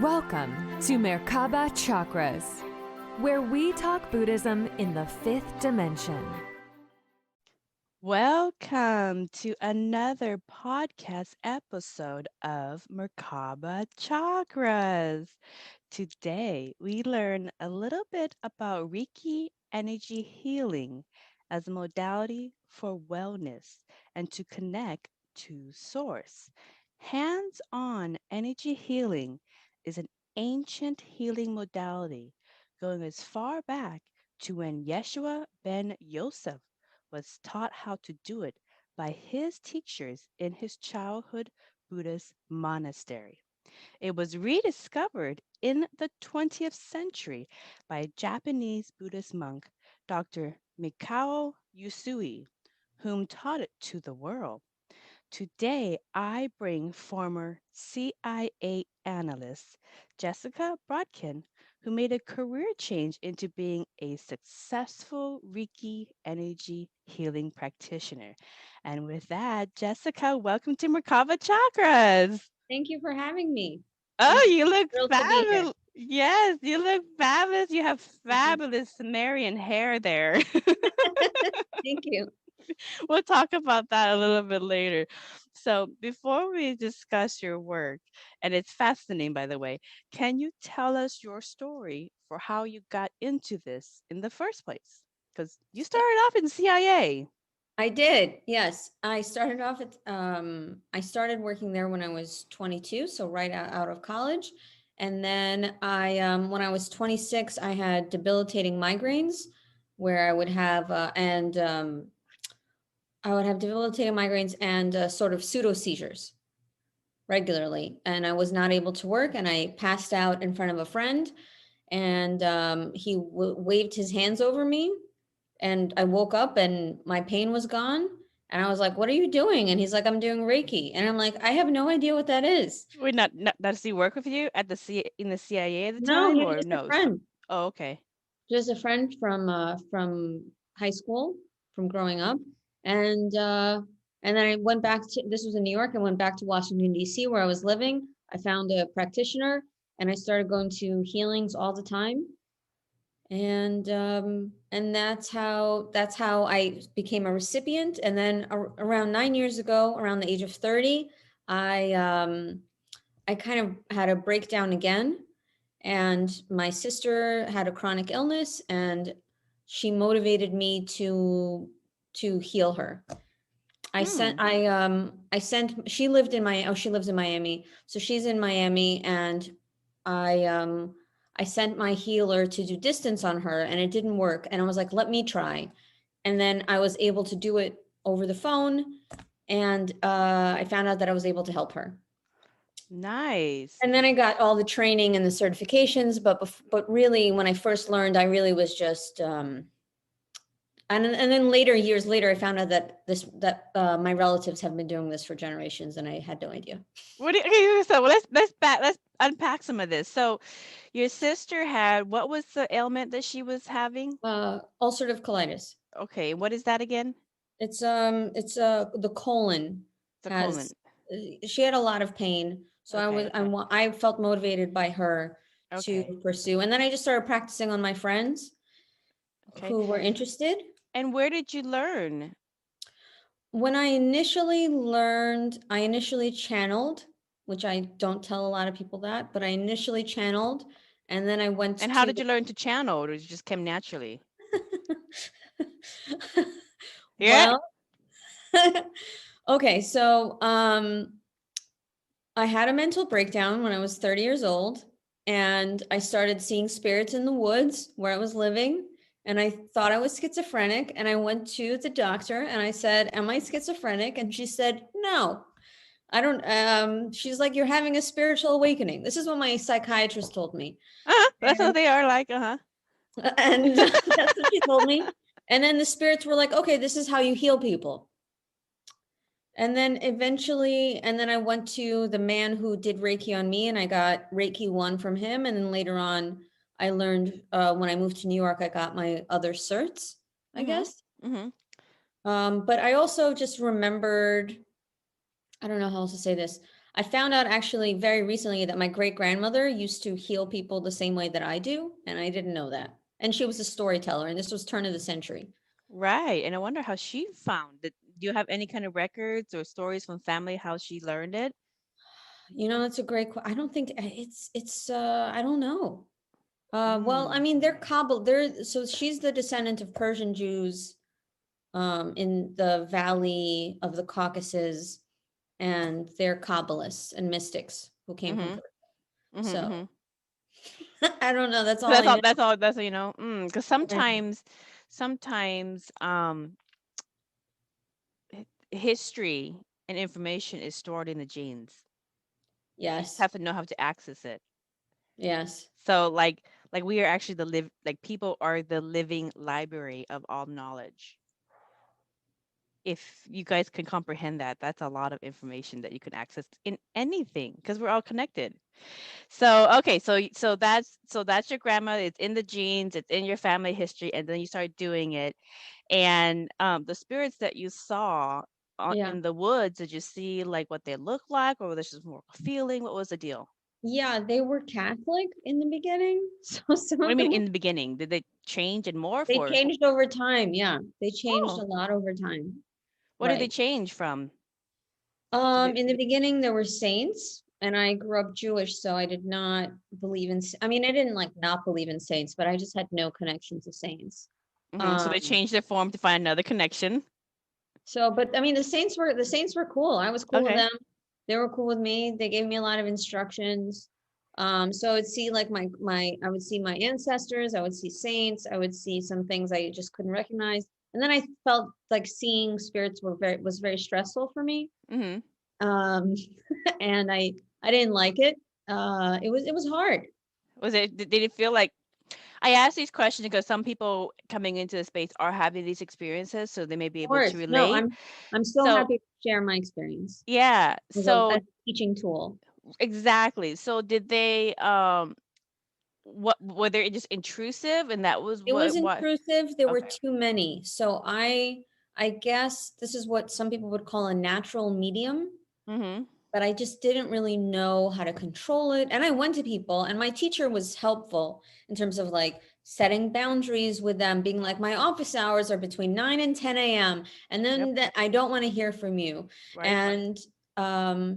Welcome to Merkaba Chakras, where we talk Buddhism in the fifth dimension. Welcome to another podcast episode of Merkaba Chakras. Today, we learn a little bit about Reiki Energy Healing as a modality for wellness and to connect to Source. Hands-on energy healing is an ancient healing modality going as far back to when Yeshuah Ben Yosef was taught how to do it by his teachers in his childhood Buddhist monastery. It was rediscovered in the 20th century by a Japanese Buddhist monk, Dr. Mikao Usui, whom taught it to the world. Today, I bring former CIA analyst Jessica Brodkin, who made a career change into being a successful Reiki Energy Healing Practitioner. And with that, Jessica, welcome to Merkaba Chakras. Thank you for having me. Oh, you look Thrilled to be here. fabulous. Yes, you look fabulous. You have fabulous Sumerian hair there. Thank you. We'll talk about that a little bit later. So, before we discuss your work, and it's fascinating, by the way, can you tell us your story for how you got into this in the first place? Because you started off in CIA. I did. Yes. I started off at I started working there when I was 22, so right out of college. And then I when I was 26, I had debilitating migraines where I would have I would have debilitating migraines and sort of pseudo seizures regularly, and I was not able to work, and I passed out in front of a friend, and he waved his hands over me, and I woke up and my pain was gone, and I was like, what are you doing? And he's like, I'm doing Reiki. And I'm like, I have no idea what that is. Wait, not does he work with you at the in the CIA at the No, time, he was or just a no? friend, Oh, okay. just a friend from high school, from growing up. And then I went back to, this was in New York, and went back to Washington, D.C., where I was living. I found a practitioner, and I started going to healings all the time. And that's how I became a recipient. And then around 9 years ago, around the age of 30, I kind of had a breakdown again, and my sister had a chronic illness, and she motivated me to heal her. I sent she lived in she lives in Miami, so she's in Miami, and I sent my healer to do distance on her, and it didn't work, and I was like, let me try. And then I was able to do it over the phone, and I found out that I was able to help her. Nice. And then I got all the training and the certifications, but really, when I first learned, I really was just and then years later, I found out that my relatives have been doing this for generations, and I had no idea. So let's unpack some of this. So, your sister had, what was the ailment that she was having? Ulcerative colitis. Okay, what is that again? It's the colon. The colon. She had a lot of pain, so Okay. I felt motivated by her Okay. to pursue, and then I just started practicing on my friends who were interested. And where did you learn? When I initially learned, I initially channeled, which I don't tell a lot of people that, but I initially channeled, and then I went. And how did you learn to channel, or it just came naturally? Well, okay, so I had a mental breakdown when I was 30 years old, and I started seeing spirits in the woods where I was living, and I thought I was schizophrenic, and I went to the doctor and I said, am I schizophrenic? And she said, no, I don't. She's like, you're having a spiritual awakening. This is what my psychiatrist told me. That's what they are like, And that's what she told me. And then the spirits were like, okay, this is how you heal people. And then eventually, and then I went to the man who did Reiki on me, and I got Reiki 1 from him. And then later on, I learned when I moved to New York, I got my other certs, I guess. But I also just remembered, I don't know how else to say this. I found out actually very recently that my great grandmother used to heal people the same way that I do, and I didn't know that. And she was a storyteller, and this was turn of the century. Right. And I wonder how she found it. Do you have any kind of records or stories from family how she learned it? That's a great I don't think it's I don't know. Well, I Mm. mean, they're Kabul. They're so she's the descendant of Persian Jews in the valley of the Caucasus, and they're Kabbalists and mystics who came from Mm-hmm. Persia. Mm-hmm. So Mm-hmm. I don't know. That's all That's I all. know. That's all. That's you know. Because Yeah. sometimes, history and information is stored in the genes. You just Yes. have to know how to access it. Yes. So, like we are actually like people are the living library of all knowledge. If you guys can comprehend that, that's a lot of information that you can access in anything because we're all connected. So okay, so that's your grandma. It's in the genes. It's in your family history, and then you start doing it. And the spirits that you saw Yeah. in the woods, did you see like what they look like, or was this just more of a feeling? What was the deal? Yeah, they were Catholic in the beginning. So some What do you of mean them in the beginning? Did they change and morph, they or changed over time. Yeah. They changed oh, a lot over time. what did they Right. change from? Did it, In did the it, beginning there were saints, and I grew up Jewish, so I did not believe in I mean, I didn't like not believe in saints, but I just had no connection to saints. so they Um changed their form to find another connection. so but I mean the saints were cool. I was cool with Okay. them. They were cool with me. They gave me a lot of instructions. So I would see like I would see my ancestors, I would see saints, I would see some things I just couldn't recognize. And then I felt like seeing spirits was very stressful for me. Mm-hmm. um and I didn't like it. It was hard. Was it? Did it feel like? I ask these questions because some people coming into the space are having these experiences, so they may be Of able to course, no, relate. I'm so So happy to share my experience yeah. as So a teaching tool. exactly. So did they? What were they just intrusive, and that was It was what? intrusive. There were Okay. too many. So I guess this is what some people would call a natural medium, Mm-hmm. but I just didn't really know how to control it. And I went to people, and my teacher was helpful in terms of like setting boundaries with them, being like, my office hours are between 9 and 10 a.m. And Yep. then that I don't want to hear from you. Right. And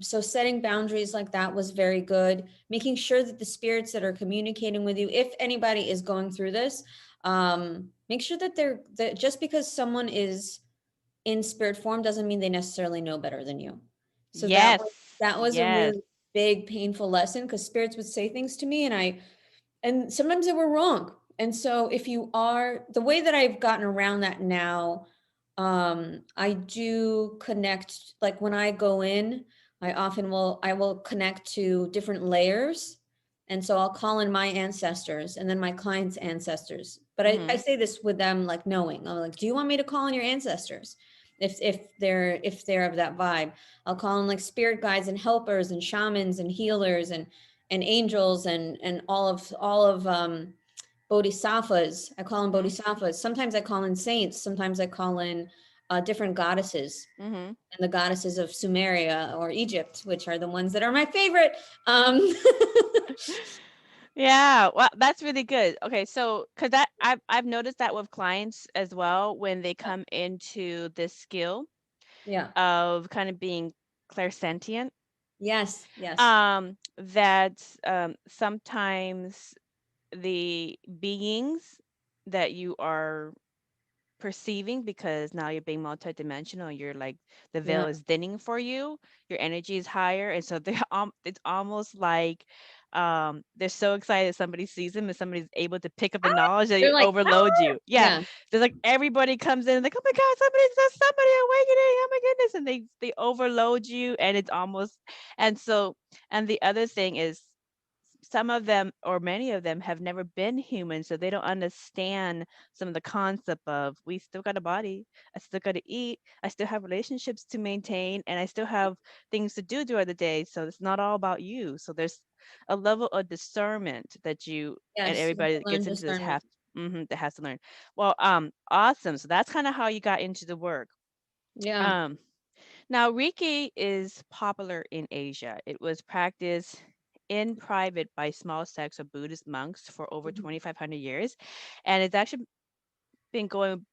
so setting boundaries like that was very good. Making sure that the spirits that are communicating with you, if anybody is going through this, make sure that that just because someone is in spirit form doesn't mean they necessarily know better than you. So Yes. that was a Yes. really big painful lesson, because spirits would say things to me, and sometimes they were wrong. And so if you are the way that I've gotten around that now, I do connect, like when I go in, I will connect to different layers. And so I'll call in my ancestors and then my clients' ancestors. But I Mm-hmm. say this with them like knowing. I'm like, do you want me to call in your ancestors? If they're of that vibe, I'll call in like spirit guides and helpers and shamans and healers and angels and all of bodhisattvas. I call in Mm-hmm. bodhisattvas. Sometimes I call in saints. Sometimes I call in different goddesses, Mm-hmm. and the goddesses of Sumeria or Egypt, which are the ones that are my favorite. Um, Yeah, well, that's really good. Okay, so because that I've noticed that with clients as well when they come into this skill yeah. of kind of being clairsentient, Yes. Yes. that sometimes the beings that you are perceiving, because now you're being multidimensional, you're like the Yeah. veil is thinning for you, your energy is higher, and so they're it's almost like they're so excited somebody sees them and somebody's able to pick up the knowledge that They're it like, overloads you. Yeah, yeah. there's like everybody comes in like, oh my god, somebody awakening, oh my goodness, and they overload you, and it's almost, and so, and the other thing is some of them or many of them have never been human, so they don't understand some of the concept of we still got a body, I still got to eat, I still have relationships to maintain, and I still have things to do throughout the day, so it's not all about you. So there's a level of discernment that you and Yes. You have everybody to that learn gets into this discernment. have, that has to learn. Well, awesome, so that's kind of how you got into the work. Yeah. um Now, Reiki is popular in Asia. It was practiced in private by small sects of Buddhist monks for over Mhm. 2,500 years. And it's actually been going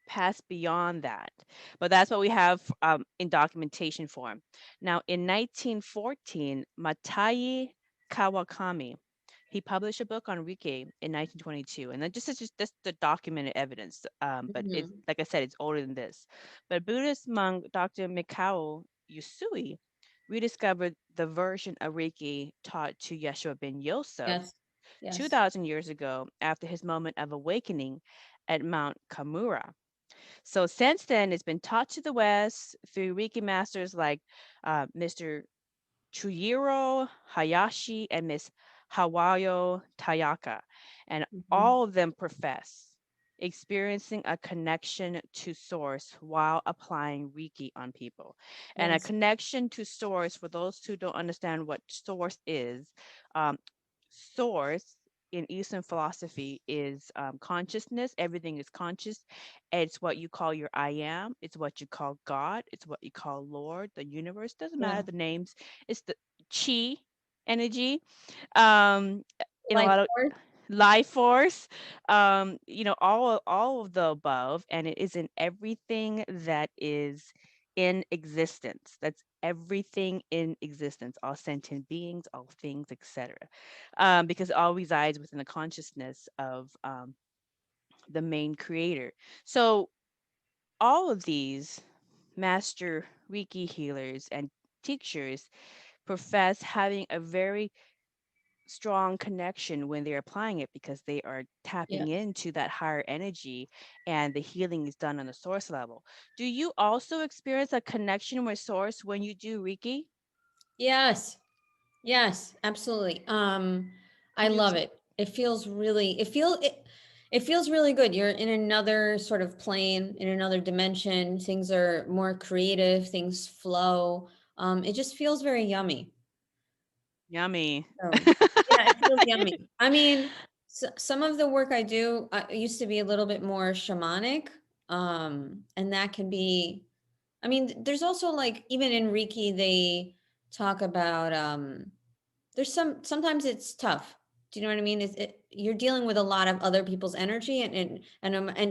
past beyond that. But that's what we have in documentation form. Now, in 1914, Mataji Kawakami, he published a book on Reiki in 1922, and then just the documented evidence. But it's Mhm. like I said, it's older than this. But Buddhist monk Dr. Mikao Usui rediscovered the version of Reiki taught to Yeshuah Ben Yosef Yes. Yes. 2,000 years ago after his moment of awakening at Mount Kamura. So since then, it's been taught to the West through Reiki masters like Mr. Chujiro Hayashi and Miss Hawayo Takata, and Mhm. all of them profess experiencing a connection to source while applying Reiki on people. And a Yes. connection to source, for those who don't understand what source is, um, source in Eastern philosophy is consciousness. Everything is conscious. It's what you call your I am. It's what you call God. It's what you call Lord, the universe. Doesn't matter Yeah. the names. It's the chi energy. Um, in a Life lot of force. life force, all of the above, and it is in everything that is in existence. That's everything in existence, all sentient beings, all things, etc. Because it all resides within the consciousness of the main creator. So all of these master Reiki healers and teachers profess having a very strong connection when they're applying it because they are tapping Yes. into that higher energy and the healing is done on the source level. Do you also experience a connection with source when you do Reiki? Yes. Yes, absolutely. I Can you love it. It feels really good. You're in another sort of plane, in another dimension. Things are more creative, things flow. It just feels very yummy. Yummy. So, yeah, it feels yummy. I mean, some of the work I do used to be a little bit more shamanic, and that can be. I mean, there's also like even in Reiki they talk about there's sometimes it's tough. Do you know what I mean? You're dealing with a lot of other people's energy, and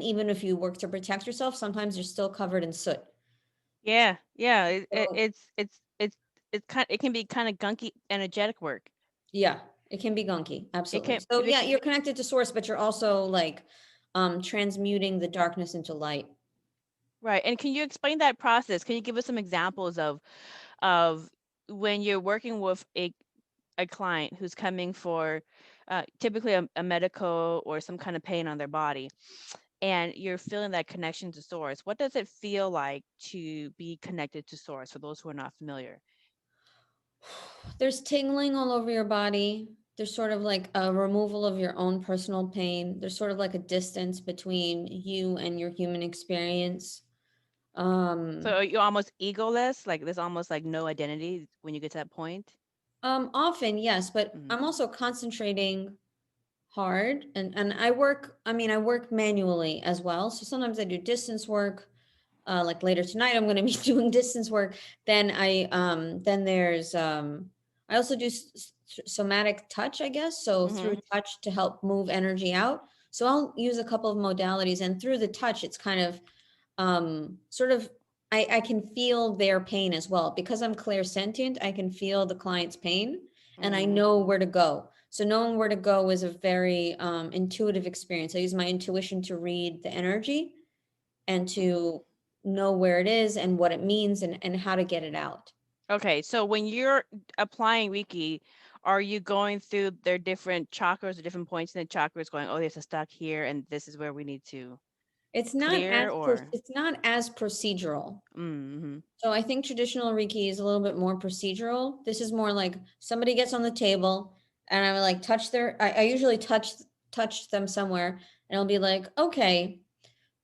even if you work to protect yourself, sometimes you're still covered in soot. Yeah, yeah. So It can be kind of gunky energetic work. yeah, it can be gunky, It absolutely. can So it, yeah, you're connected to source, but you're also like transmuting the darkness into light. right. And can you explain that process? Can you give us some examples of when you're working with a client who's coming for typically a medical or some kind of pain on their body, and you're feeling that connection to source? What does it feel like to be connected to source for those who are not familiar? There's tingling all over your body. There's sort of like a removal of your own personal pain. There's sort of like a distance between you and your human experience. So Um, are you almost egoless? Like there's almost like no identity when you get to that point? Often, yes, but Mhm. I'm also concentrating hard and I work manually as well. So sometimes I do distance work. Like later tonight, I'm going to be doing distance work. Then there's I also do somatic touch, I guess. So through Mhm. touch to help move energy out. So I'll use a couple of modalities, and through the touch, it's kind of sort of I can feel their pain as well because I'm clairsentient. I can feel the client's pain, and I Mhm. know where to go. So knowing where to go is a very intuitive experience. I use my intuition to read the energy and Mhm. to know where it is and what it means and how to get it out. Okay, so when you're applying Reiki, are you going through their different chakras or different points in the chakras going, oh, there's a stuck here and this is where we need to clear or It's not as procedural. mm-hmm. So I think traditional Reiki is a little bit more procedural. This is more like somebody gets on the table and I like touch I usually touch them somewhere and I'll be like, okay,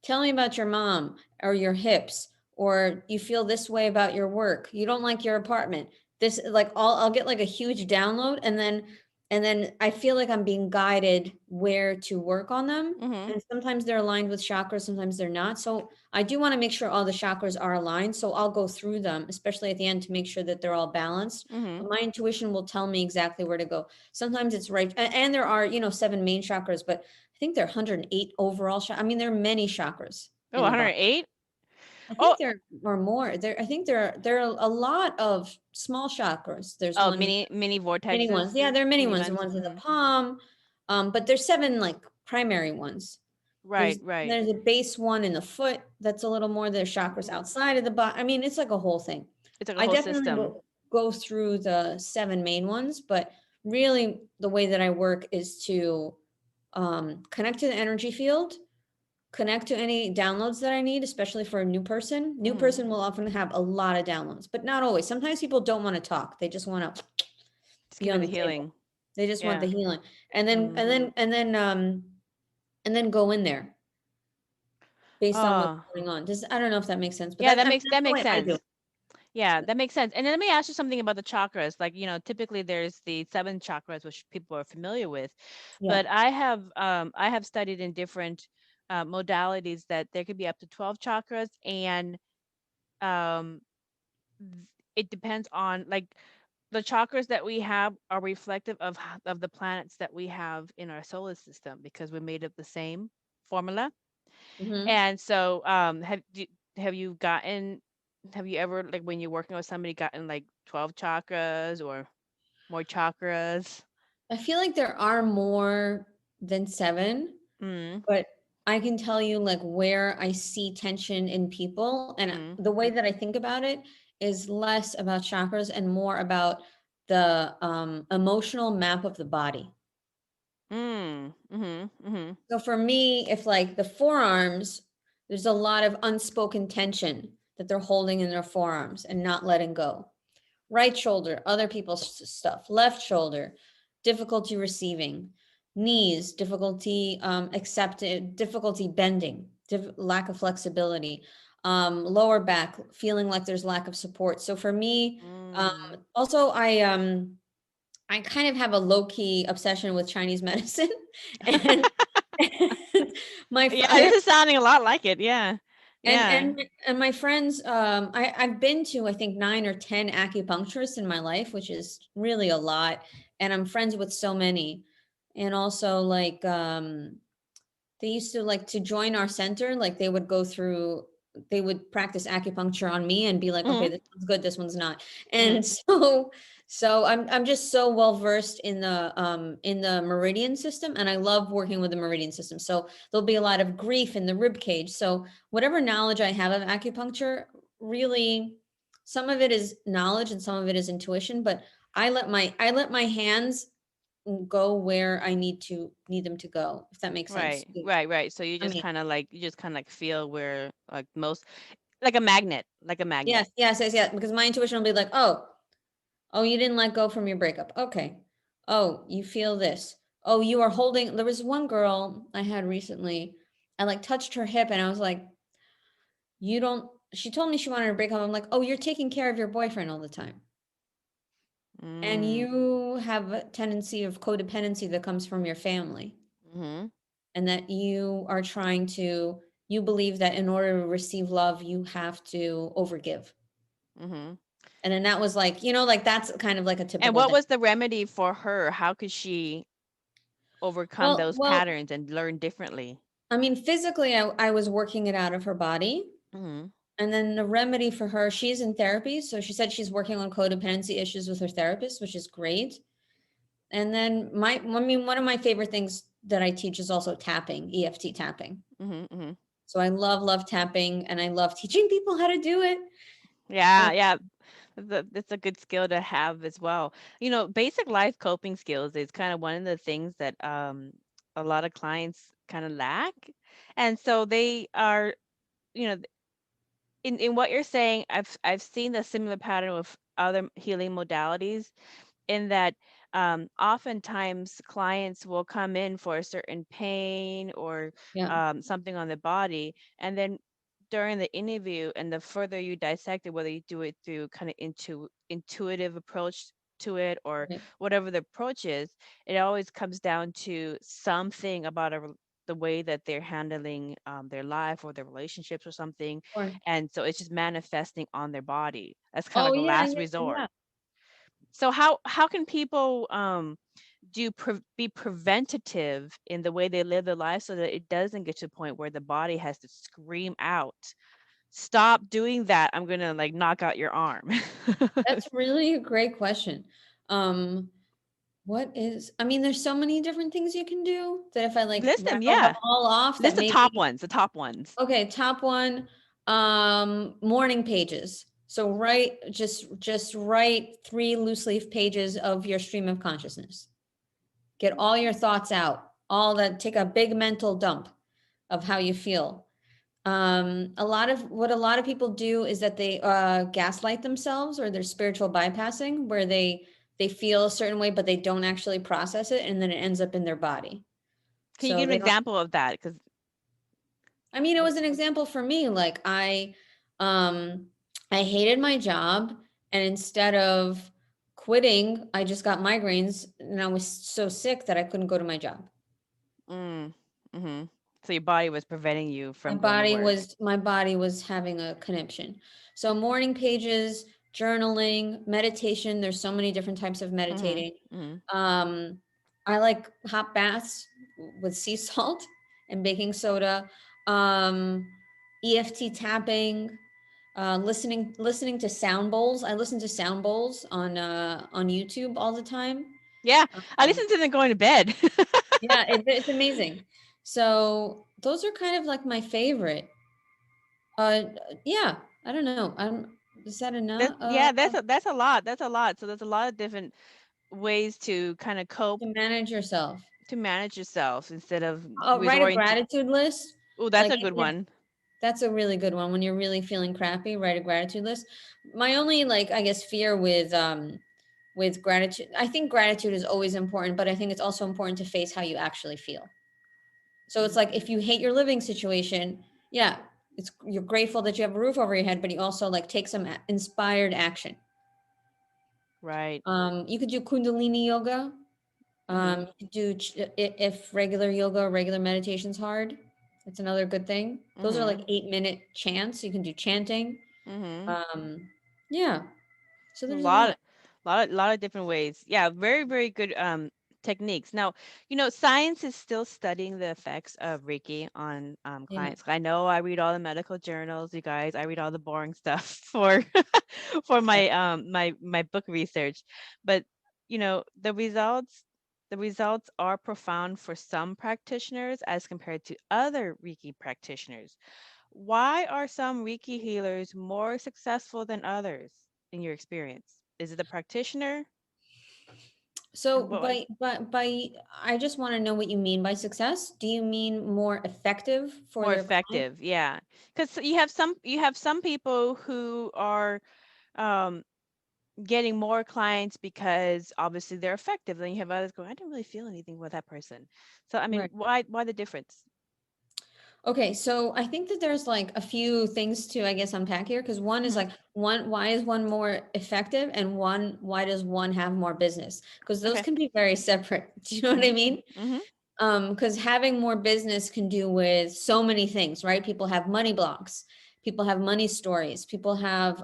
tell me about your mom or your hips, or you feel this way about your work. You don't like your apartment. This like I'll get like a huge download, and then and then I feel like I'm being guided where to work on them. Mm-hmm. And sometimes they're aligned with chakras, sometimes they're not. So I do want to make sure all the chakras are aligned. So I'll go through them, especially at the end, to make sure that they're all balanced. Mm-hmm. But my intuition will tell me exactly where to go. Sometimes it's right. And there are, 7 main chakras, but I think there are 108 overall. I mean, there are many chakras Oh, in the body. 108. I Oh, think there are more. I think there are a lot of small chakras. There's oh, one, mini many vortexes, ones. Yeah, there are many mini ones. There are vents. ones in the Mm-hmm. palm, but there's 7 like primary ones. Right, right. There's a base one in the foot that's a little more. There's chakras outside of the body. I mean, it's like a whole thing. It's like a I whole definitely system. will go through the 7 main ones, but really the way that I work is to connect to the energy field, connect to any downloads that I need, especially for a new person. New Mm-hmm. person will often have a lot of downloads, but not always. Sometimes people don't want to talk. They just want to Just be give me on the the table. healing. They just want Yeah. the healing. And then Mm-hmm. and then go in there based on what's Oh, going on. Just I don't know if that makes sense, but yeah, I mean, that that's the makes way I do sense. it. Yeah, that makes sense. And then let me ask you something about the chakras. Like, typically there's the 7 chakras, which people are familiar with, Yeah. but I have studied in different modalities that there could be up to 12 chakras, and um, it depends on, like, the chakras that we have are reflective of the planets that we have in our solar system, because we're made of the same formula. Hmm. And so, have you gotten, have you ever, like, when you're working with somebody, gotten like 12 chakras or more chakras? I feel like there are more than 7, Mm, but I can tell you like where I see tension in people. And mm, the way that I think about it is less about chakras and more about the emotional map of the body. mm. So for me, if like the forearms, there's a lot of unspoken tension that they're holding in their forearms and not letting go. Right shoulder, other people's stuff. Left shoulder, difficulty receiving. Knees, difficulty accepting, difficulty bending, lack of flexibility. Lower back, feeling like there's lack of support. So for me, Mm. also I kind of have a low key obsession with Chinese medicine, and, and Yeah, this is sounding a lot like it. Yeah. and Yeah. and my friends, I've been to I think 9 or 10 acupuncturists in my life, which is really a lot, and I'm friends with so many, and also like they used to like to join our center, like they would practice acupuncture on me and be like, okay, Mm. this one's good, this one's not. Mm. And so I'm just so well versed in the meridian system, and I love working with the meridian system. So there'll be a lot of grief in the rib cage. So whatever knowledge I have of acupuncture, really some of it is knowledge and some of it is intuition, but I let my hands go where I need them to go, if that makes sense. Right, right, right. So I mean, you just kind of like feel where, like, most, like a magnet, like a magnet. yes, yes, yes, yes. Because my intuition will be like, oh, you didn't let go from your breakup. Okay. Oh, you feel this. Oh, you are holding. There was one girl I had recently. I like touched her hip and I was like, you don't. She told me she wanted to break up. I'm like, oh, you're taking care of your boyfriend all the time. And Mm. you have a tendency of codependency that comes from your family. Mm-hmm. And that you believe that in order to receive love, you have to overgive. Mm-hmm. And then that was like, like that's kind of like a And typical what thing. was the remedy for her? How could she overcome those Well, patterns and learn differently? I mean, physically, I was working it out of her body. Mm-hmm. And then the remedy for her, she's in therapy. So she said she's working on codependency issues with her therapist, which is great. And then one of my favorite things that I teach is also tapping, EFT tapping. Mm-hmm. Mm-hmm. So I love tapping and I love teaching people how to do it. Yeah, yeah. That's a good skill to have as well. Basic life coping skills is kind of one of the things that a lot of clients kind of lack. And so they are, you know, in what you're saying, I've seen a similar pattern with other healing modalities, in that oftentimes clients will come in for a certain pain or Yeah. something on the body, and then during the interview, and the further you dissect it, whether you do it through kind of intuitive approach to it, or Right. whatever the approach is, it always comes down to something about the way that they're handling their life or their relationships or something. Or, And so it's just manifesting on their body. That's kind of oh like a yeah, last yeah, yeah. resort. So how can people be preventative in the way they live their life so that it doesn't get to a point where the body has to scream out, stop doing that, I'm gonna like knock out your arm. That's really a great question. Um, what is, I mean, there's so many different things you can do that if I like List them, rattle them yeah. all off, that List the top maybe, ones, the top ones. okay, top one, morning pages. So just write 3 loose leaf pages of your stream of consciousness. Get all your thoughts out, all that, take a big mental dump of how you feel. A lot of people do is that they gaslight themselves, or they're spiritual bypassing, where they feel a certain way but they don't actually process it, and then it ends up in their body. Can you So give an they don't, example of that? Because I mean, it was an example for me. Like um I hated my job, and instead of quitting, I just got migraines, and I was so sick that I couldn't go to my job. mm-hmm. So your body was preventing you My from going to body work. was my body was having a conniption. So morning pages, journaling, meditation. There's so many different types of Mm-hmm. meditating. Mm-hmm. Um, I like hot baths with sea salt and baking soda. Um, EFT tapping. Listening to sound bowls. I listen to sound bowls on YouTube all the time. Yeah, I Um, listened to them going to bed. yeah, it's amazing. So those are kind of like my favorite. Uh, yeah, I don't know. Is that enough? Yeah, that's a lot. That's a lot. So there's a lot of different ways to kind of cope, To manage yourself. to manage yourself instead of Oh, write a resorting to. gratitude list. Oh, that's Like a good one. that's a really good one when you're really feeling crappy. Write a gratitude list. My only, like, I guess, fear with gratitude. I think gratitude is always important, but I think it's also important to face how you actually feel. So it's like if you hate your living situation, yeah, you're grateful that you have a roof over your head, but you also like take some inspired action. Right. You could do Kundalini yoga. Mm-hmm. You could do if regular yoga, regular meditation's hard. That's another good thing. Those are like Mm-hmm. 8-minute chants. You can do chanting. Mm-hmm. Um, yeah. So A there's a lot, lot. lot of different ways. Yeah, very, very good techniques. Now, science is still studying the effects of Reiki on Yeah. clients. I know I read all the medical journals, you guys. I read all the boring stuff for for Right. my book research. But the results are profound for some practitioners as compared to other Reiki practitioners. Why are some Reiki healers more successful than others in your experience? Is it the practitioner? So And what by I just want to know what you mean by success. Do you mean more effective for more their client? effective? Yeah, because you have some people who are um, getting more clients because obviously they're effective. Then you have others going, I didn't really feel anything with that person. So I mean, Right. why the difference? Okay, so I think that there's like a few things to, I guess, unpack here, because one is Hmm. like, why is one more effective, and why does one have more business? Because those Okay. can be very separate. Do you know what I Hmm. mean? Hmm. Because having more business can do with so many things, right? People have money blocks, people have money stories, people have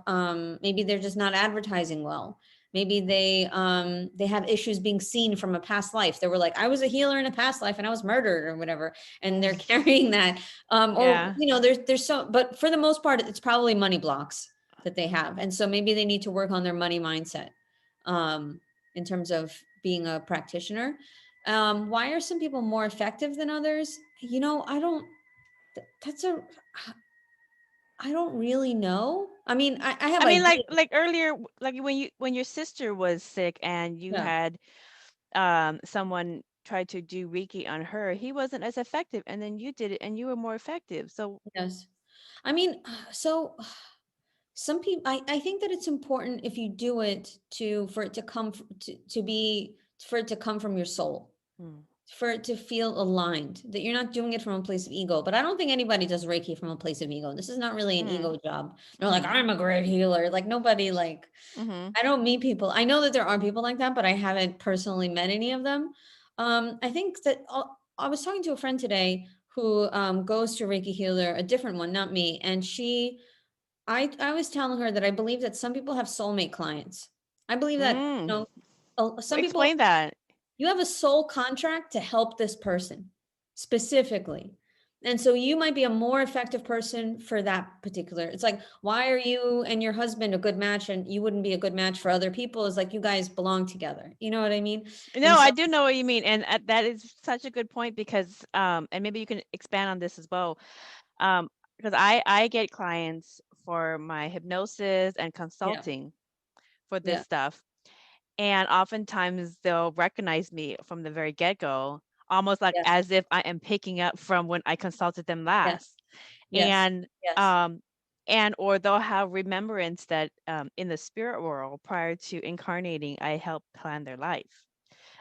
maybe they're just not advertising well. Maybe they have issues being seen from a past life. They were like, I was a healer in a past life and I was murdered or whatever, and they're carrying that. Or Yeah. there's so, but for the most part, it's probably money blocks that they have, and so maybe they need to work on their money mindset in terms of being a practitioner. Why are some people more effective than others? I don't. That's a. I don't really know. I mean, I have I mean, like ideas. earlier, like when your sister was sick and you Yeah. had someone tried to do Reiki on her, he wasn't as effective, and then you did it and you were more effective. So, Yes. I mean, so some people. I think that it's important if you do it to for it to come to be for it to come from your soul. hmm, for it to feel aligned, that you're not doing it from a place of ego. But I don't think anybody does Reiki from a place of ego. This is not really an ego job. They're like, I'm a great healer. Like nobody like, I don't meet people. I know that there are people like that, but I haven't personally met any of them. I think that I was talking to a friend today who goes to Reiki healer, a different one, not me. And I was telling her that I believe that some people have soulmate clients. I believe that, some people, Explain that. you have a soul contract to help this person specifically. And so you might be a more effective person for that particular. It's like, why are you and your husband a good match and you wouldn't be a good match for other people? It's like you guys belong together. You know what I mean? No, And so I do know what you mean, and that is such a good point because, and maybe you can expand on this as well, because I get clients for my hypnosis and yeah, consulting for this yeah, stuff, and oftentimes they'll recognize me from the very get-go, almost like yes, as if I am picking up from when I consulted them yes, last. yes, And yes, um and or they'll have remembrance that in the spirit world prior to incarnating, I helped plan their life.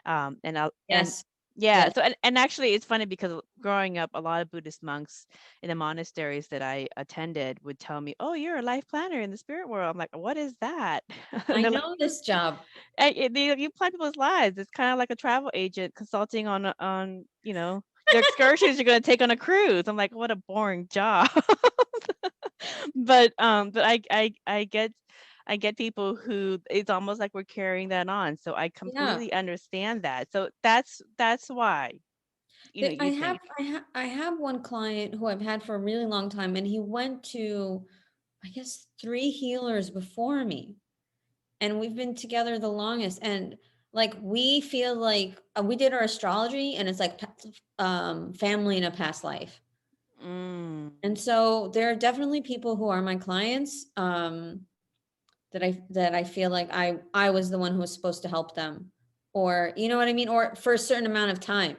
And I'll and yes, yeah, yes. so and actually it's funny because growing up, a lot of Buddhist monks in the monasteries that I attended would tell me, "Oh, you're a life planner in the spirit world." I'm like, "What is that?" And I they're like, know this job. You plan people's lives. It's kind of like a travel agent consulting on their excursions you're going to take on a cruise. I'm like, what a boring job. But I get people who it's almost like we're carrying that on. So I Yeah. completely understand that. So that's why I you have think. I have one client who I've had for a really long time, and he went to, I guess, 3 healers before me, and we've been together the longest. And like we feel like we did our astrology, and it's like family in a past life. Mm, And so there are definitely people who are my clients, that I feel like I was the one who was supposed to help them, or you know what I mean, or for a certain amount of time.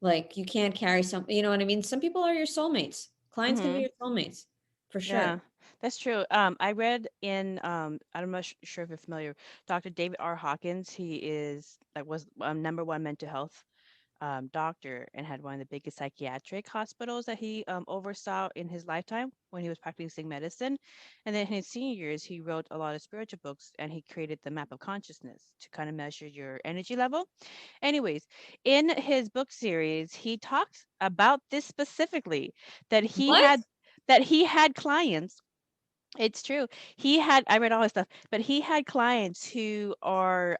Like you can't carry some, you know what I mean. Some people are your soulmates. Clients can be mm-hmm. your soulmates, for sure. Yeah, that's true. I read in I'm not sure if you're familiar, Dr. David R Hawkins. He is like was number one mental health doctor and had one of the biggest psychiatric hospitals that he oversaw in his lifetime when he was practicing medicine. And then in his senior years, he wrote a lot of spiritual books and he created the map of consciousness to kind of measure your energy level. Anyways, in his book series, he talks about this specifically that he What? had clients. It's true. I read all his stuff, but he had clients who are,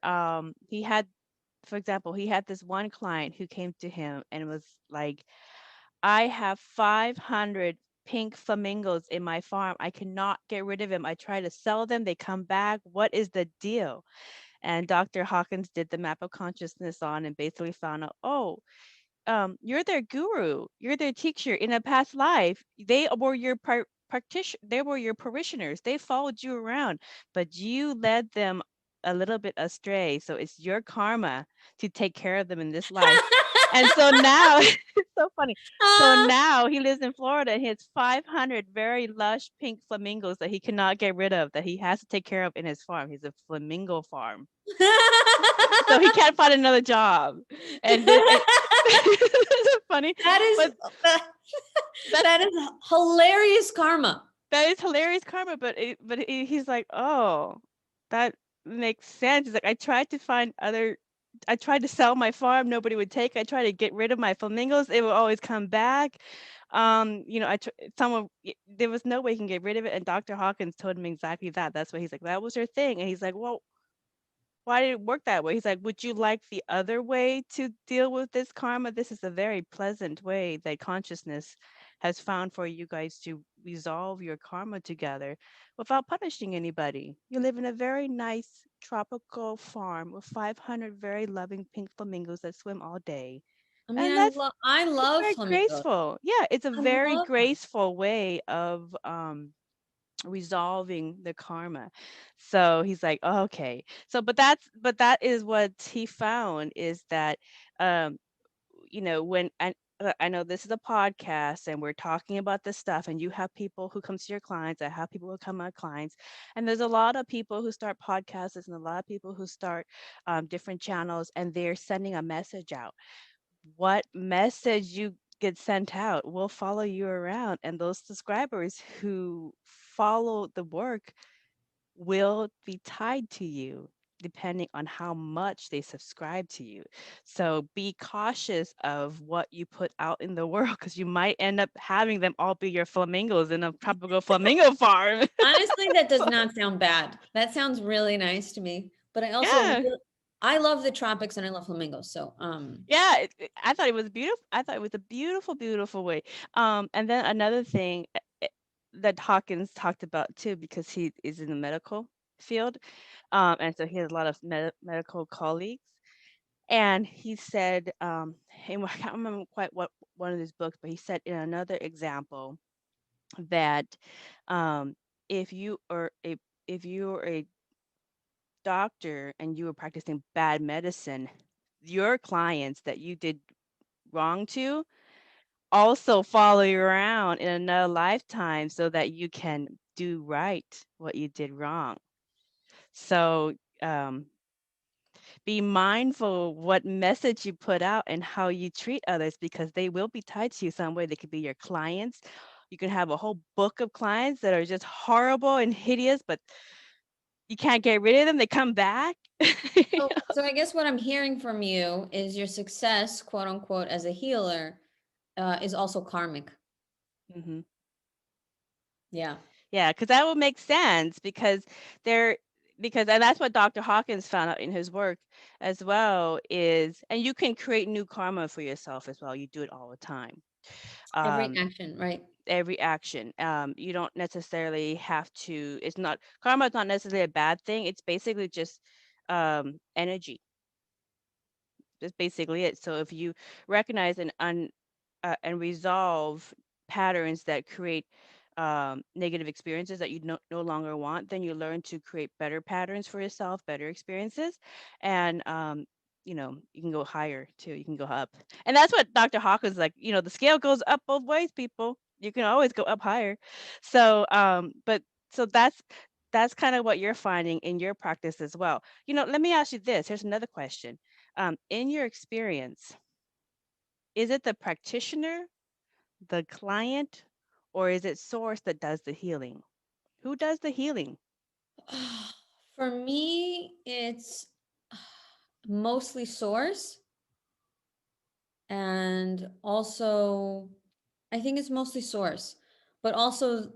he had, for example, he had this one client who came to him and was like, I have 500 pink flamingos in my farm. I cannot get rid of them. I try to sell them. They come back. What is the deal? And Dr. Hawkins did the map of consciousness on and basically found out, oh, you're their guru, you're their teacher in a past life. They were your they were your parishioners. They followed you around, but you led them a little bit astray. So it's your karma to take care of them in this life. And so now it's so funny. So Ah. now he lives in Florida and he has 500 very lush pink flamingos that he cannot get rid of, that he has to take care of in his farm. He's a flamingo farm. So he can't find another job. And then it's funny, That is but that's that is hilarious karma. that is hilarious karma. He's like, oh, that makes sense. He's like, I tried to sell my farm, nobody would take. I tried to get rid of my flamingos, it would always come back. There was no way he can get rid of it. And Dr. Hawkins told him exactly that. That's what he's like, that was your thing. And he's like, well, why did it work that way? He's like, would you like the other way to deal with this karma? This is a very pleasant way that consciousness has found for you guys to resolve your karma together without punishing anybody. You live in a very nice tropical farm with 500 very loving pink flamingos that swim all day. I mean, And I it's love very flamingos. graceful. Yeah, it's a I very love them. graceful way of resolving the karma. So he's like, oh, okay. So but that is what he found is that um when I know this is a podcast and we're talking about this stuff and you have people who come to your clients, I have people who come to my clients, and there's a lot of people who start podcasts and a lot of people who start different channels and they're sending a message out. what message you get sent out will follow you around. And those subscribers who follow the work will be tied to you depending on how much they subscribe to you. So be cautious of what you put out in the world, because you might end up having them all be your flamingos in a tropical flamingo farm. Honestly, that does not sound bad. That sounds really nice to me. But I also Yeah. I love the tropics and I love flamingos. So Yeah, I thought it was beautiful. I thought it was a beautiful, beautiful way. And then another thing that Hawkins talked about too, because he is in the medical field, and so he has a lot of medical colleagues. And he said, and I can't remember quite what one of his books, but he said in another example that um, if you are a if you are a doctor and you were practicing bad medicine, your clients that you did wrong to also follow you around in another lifetime so that you can do right what you did wrong. So be mindful what message you put out and how you treat others, because they will be tied to you some way. They could be your clients. You can have a whole book of clients that are just horrible and hideous, but you can't get rid of them. They come back. so I guess what I'm hearing from you is your success, quote unquote, as a healer is also karmic. hmm Yeah. Yeah, because that would make sense, because and that's what Dr. Hawkins found out in his work as well, and you can create new karma for yourself as well. You do it all the time. Every Um, action, right? every action. You don't necessarily have to. It's not karma. Is not necessarily a bad thing. It's basically just energy. That's basically it. So if you recognize and resolve patterns that create negative experiences that you no longer want, then you learn to create better patterns for yourself, better experiences, and you can go higher too. You can go up, and that's what Dr. Hawkins like. The scale goes up both ways, people. You can always go up higher. So, but so that's kind of what you're finding in your practice as well. Let me ask you this. Here's another question. In your experience, is it the practitioner, the client, or is it source that does the healing? Who does the healing? For me, it's mostly source, and also I think it's mostly source, but also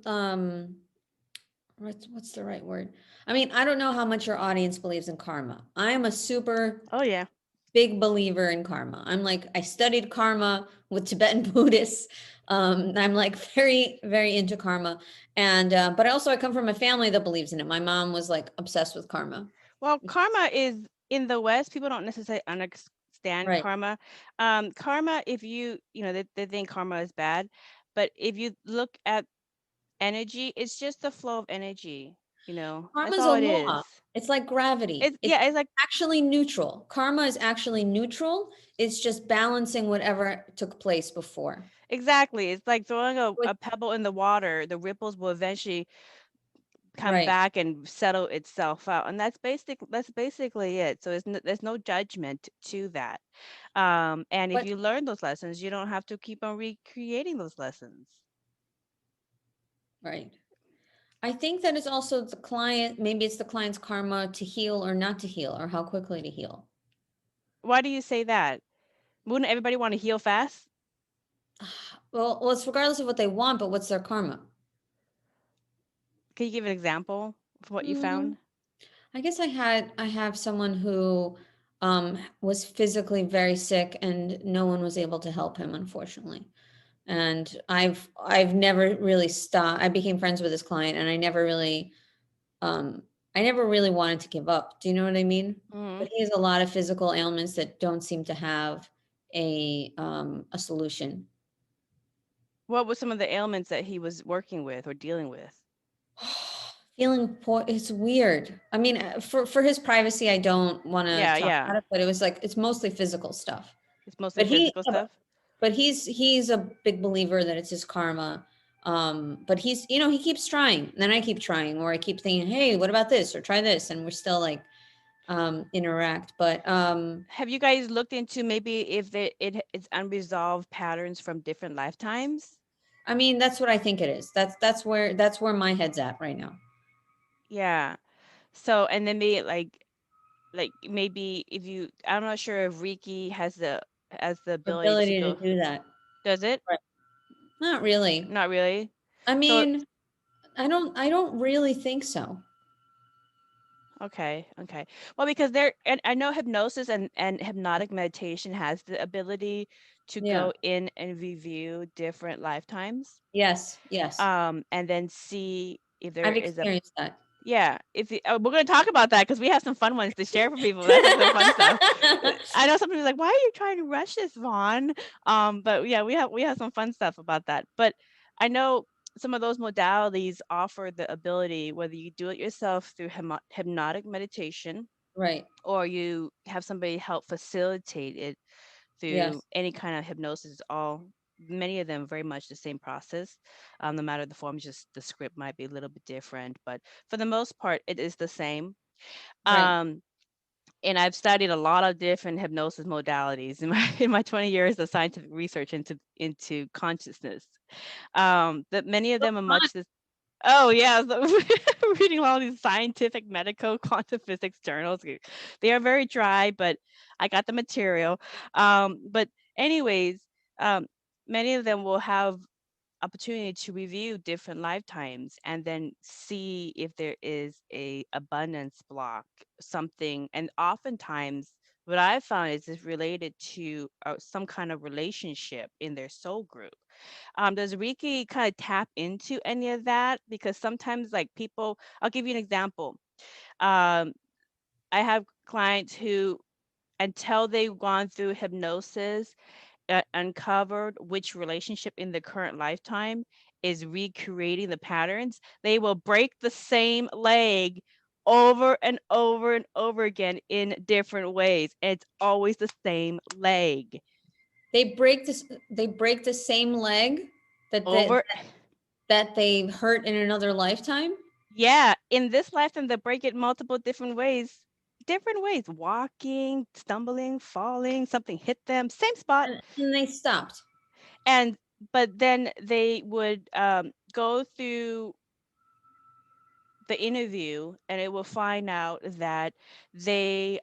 what's the right word? I mean, I don't know how much your audience believes in karma. I'm a super Oh yeah. big believer in karma. I'm like, I studied karma with Tibetan Buddhists. I'm like very, very into karma. And, but I come from a family that believes in it. My mom was like obsessed with karma. Well, karma is in the West. People don't necessarily understand Right. karma. Karma, if they think karma is bad, but if you look at energy, it's just the flow of energy. That's Karma's a all it is. law. It's like gravity. It's It's yeah. It's like actually neutral. Karma is actually neutral. It's just balancing whatever took place before. exactly. It's like throwing With- a pebble in the water. The ripples will eventually come Right. back and settle itself out, and that's basically it. So there's no judgment to that, and if But you learn those lessons, you don't have to keep on recreating those lessons. right. I think that it's also the client, maybe it's the client's karma to heal or not to heal, or how quickly to heal. Why do you say that? Wouldn't everybody want to heal fast? Well, it's regardless of what they want, but what's their karma? Can you give an example of what you Mm, found? I guess I have someone who was physically very sick and no one was able to help him, unfortunately. And I've never really stopped. I became friends with this client and um I never really wanted to give up. Do you know what I mean? hmm But he has a lot of physical ailments that don't seem to have a solution. What were some of the ailments that he was working with or dealing with? Feeling poor, it's weird. I mean, for his privacy, I don't want to Yeah, talk yeah. about it, but it was like it's mostly physical stuff. It's mostly But physical stuff. he's a big believer that it's his karma. But he keeps trying, and then I keep trying, or I keep thinking, hey, what about this, or try this, and we're still like, interact. But Have you guys looked into maybe if it's unresolved patterns from different lifetimes? I mean, that's what I think it is. That's where my head's at right now. Yeah. So, and then maybe like maybe if you, I'm not sure if Reiki has the ability to Ability to go. do that. Does it? Right. Not really. Not really. I So, mean, I don't really think so. okay, okay. Well, because there, and I know hypnosis and hypnotic meditation has the ability to Yeah. go in and review different lifetimes, Yes. Yes. and then see if there I've is a, experienced that. yeah, if the, we're going to talk about that because we have some fun ones to share for people. That's like the fun stuff. I know some people are like, why are you trying to rush this, Vaughn? But yeah, we have some fun stuff about that. But I know some of those modalities offer the ability, whether you do it yourself through hypnotic meditation Right. or you have somebody help facilitate it through Yes. any kind of hypnosis, all many of them very much the same process. No matter the form, just the script might be a little bit different, but for the most part it is the same. Right. um and I've studied a lot of different hypnosis modalities in my 20 years of scientific research into consciousness. That many of So them are fun. much the. Oh yeah, so reading all these scientific, medical, quantum physics journals. They are very dry, but I got the material. But anyways, um, many of them will have opportunity to review different lifetimes and then see if there is a abundance block, something. And oftentimes, what I've found is it's related to some kind of relationship in their soul group. Does Reiki kind of tap into any of that? Because sometimes, like people, I'll give you an example. Um, I have clients who, until they've gone through hypnosis, uncovered which relationship in the current lifetime is recreating the patterns, they will break the same leg over and over and over again in different ways. And it's always the same leg. They break the same leg that Over. they hurt in another lifetime. Yeah, in this lifetime, they break it multiple different ways. Different ways, walking, stumbling, falling, something hit them, same spot. And they stopped. And but then they would go through the interview and it will find out that they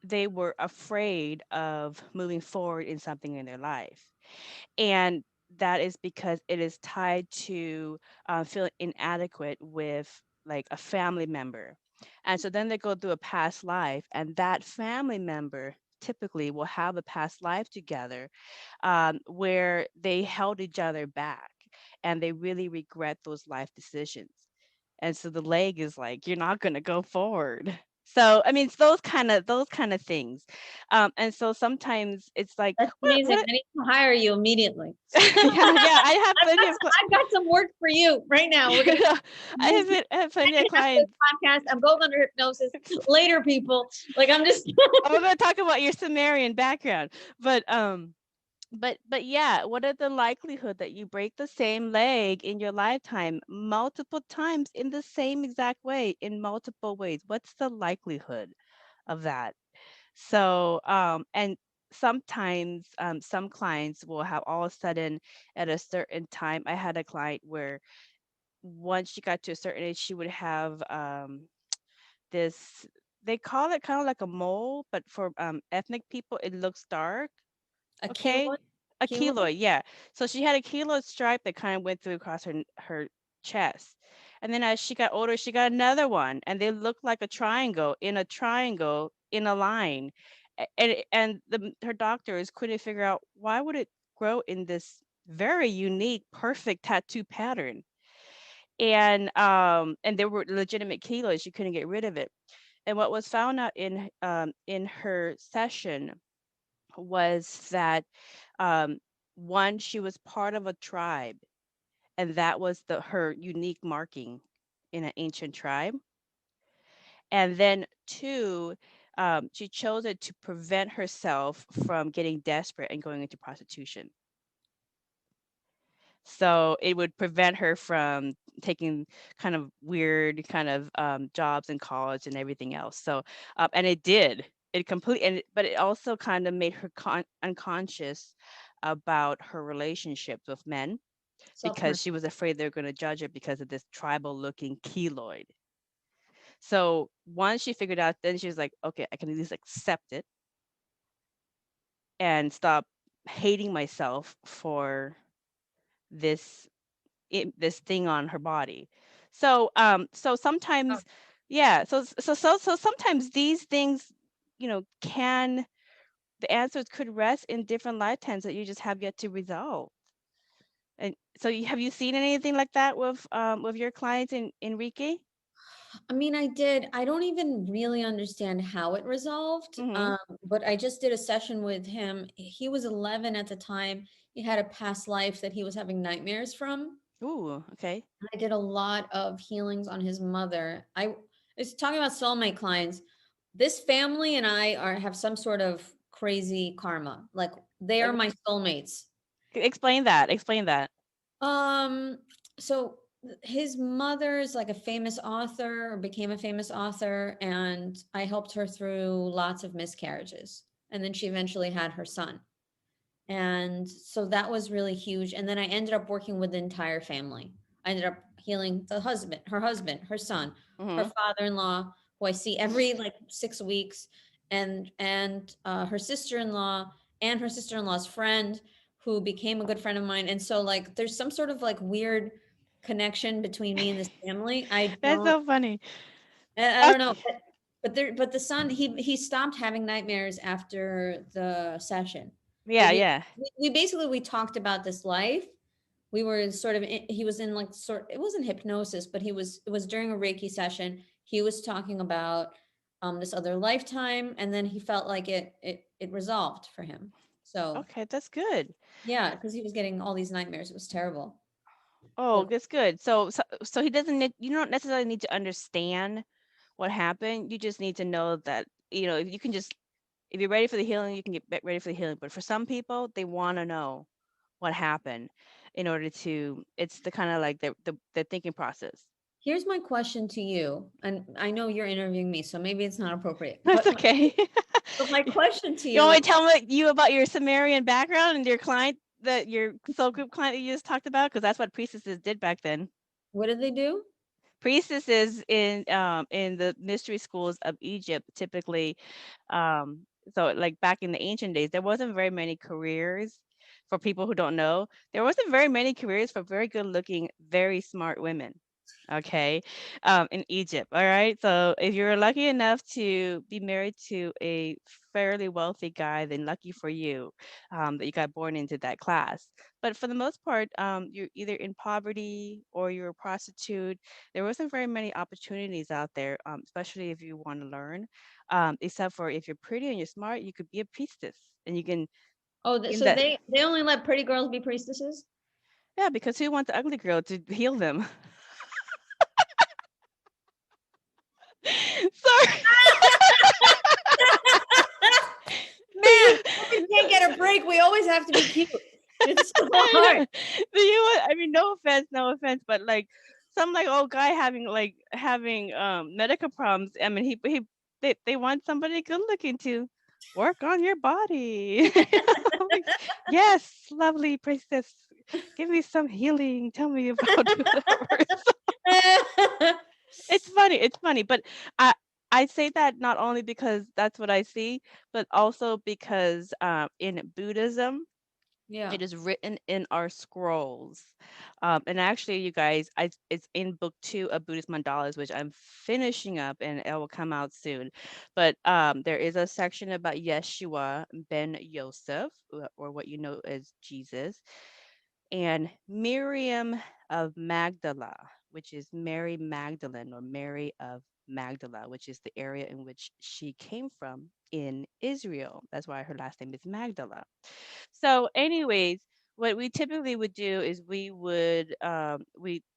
they were afraid of moving forward in something in their life. And that is because it is tied to feeling inadequate with like a family member. And so then they go through a past life, and that family member typically will have a past life together where they held each other back and they really regret those life decisions. And so the leg is like, you're not going to go forward. So I mean, it's those kind of things, and so sometimes it's like, That's amazing. what I need to hire you immediately. yeah, yeah, I have plenty of I've got some work for you right now. We're gonna I have plenty of second half of clients. this podcast. I'm going under hypnosis later, people. Like I'm just We're going to talk about your Sumerian background, but yeah, what are the likelihood that you break the same leg in your lifetime multiple times in the same exact way in multiple ways? What's the likelihood of that? So, and sometimes some clients will have all of a sudden at a certain time. I had a client where once she got to a certain age, she would have this, they call it kind of like a mole, but for ethnic people, it looks dark. a Okay. keloid. A Keloid. keloid, yeah. So she had a keloid stripe that kind of went through across her chest. And then as she got older, she got another one, and they looked like a triangle in a line. Her doctors couldn't figure out why would it grow in this very unique, perfect tattoo pattern. And there were legitimate keloids. She couldn't get rid of it. And what was found out in her session was that one, she was part of a tribe, and that was her unique marking in an ancient tribe. And then two, she chose it to prevent herself from getting desperate and going into prostitution. So it would prevent her from taking kind of weird kind of jobs in college and everything else. So, and it did. It complete, but it also kind of made her unconscious about her relationships with men because Self-conscious. she was afraid they were going to judge her because of this tribal-looking keloid. So once she figured out, then she was like, okay, I can at least accept it and stop hating myself for this this thing on her body. So so sometimes yeah, so sometimes these things, can the answers could rest in different lifetimes that you just have yet to resolve. And so have you seen anything like that with your clients in Reiki? I mean, I did. I don't even really understand how it resolved. Mm-hmm. But I just did a session with him. He was 11 at the time. He had a past life that he was having nightmares from. Ooh, okay. I did a lot of healings on his mother. I was talking about soulmate clients. This family and I have some sort of crazy karma. Like they are Like my soulmates. explain that. Explain that. Um, so his mother is like a famous author or became a famous author, and I helped her through lots of miscarriages. And then she eventually had her son. And so that was really huge. And then I ended up working with the entire family. I ended up healing her husband, her son, her Mm-hmm. father-in-law, who I see every like 6 weeks, and her sister-in-law and her sister-in-law's friend, who became a good friend of mine. And so like there's some sort of like weird connection between me and this family. That's so funny. I don't know, but the son, he stopped having nightmares after the session. But Yeah, yeah. we basically we talked about this life. We were sort of he was in like it wasn't hypnosis, but it was during a Reiki session. He was talking about this other lifetime, and then he felt like it resolved for him. So Okay, that's good. yeah, because he was getting all these nightmares. It was terrible. Oh, But that's good. So he doesn't need, you don't necessarily need to understand what happened. You just need to know that, if you can just, if you're ready for the healing, you can get ready for the healing. But for some people, they want to know what happened in order to, it's the kind of like the thinking process. here's my question to you, and I know you're interviewing me, so maybe it's not appropriate. That's okay. But my question to You you want is, me to tell me you about your Sumerian background and your client, that your soul group client that you just talked about? Because that's what priestesses did back then. what did they do? Priestesses in the mystery schools of Egypt typically, um so like back in the ancient days, there wasn't very many careers. For people who don't know, there wasn't very many careers for very good looking, very smart women, okay, in Egypt. All right, so if you're lucky enough to be married to a fairly wealthy guy, then lucky for you, that you got born into that class. But for the most part, you're either in poverty or you're a prostitute. There wasn't very many opportunities out there, especially if you want to learn. Except for if you're pretty and you're smart, you could be a priestess, and you can Oh, in so that. they only let pretty girls be priestesses? Yeah, because who wants the ugly girl to heal them? Sorry. Man, we can't get a break. We always have to be cute. It's so hard. I mean, no offense, no offense, but like some like old guy having medical problems. I mean, they want somebody good looking to work on your body. Like, yes, lovely priestess, give me some healing. Tell me about whatever. It's funny, but I I say that not only because that's what I see, but also because in Buddhism, Yeah. it is written in our scrolls. And actually, you guys, it's in book 2 of Buddhist Mandalas, which I'm finishing up and it will come out soon. But there is a section about Yeshua Ben Yosef, or what you know as Jesus, and Miriam of Magdala, which is Mary Magdalene or Mary of Magdala, which is the area in which she came from in Israel. That's why her last name is Magdala. So, anyways, what we typically would do is we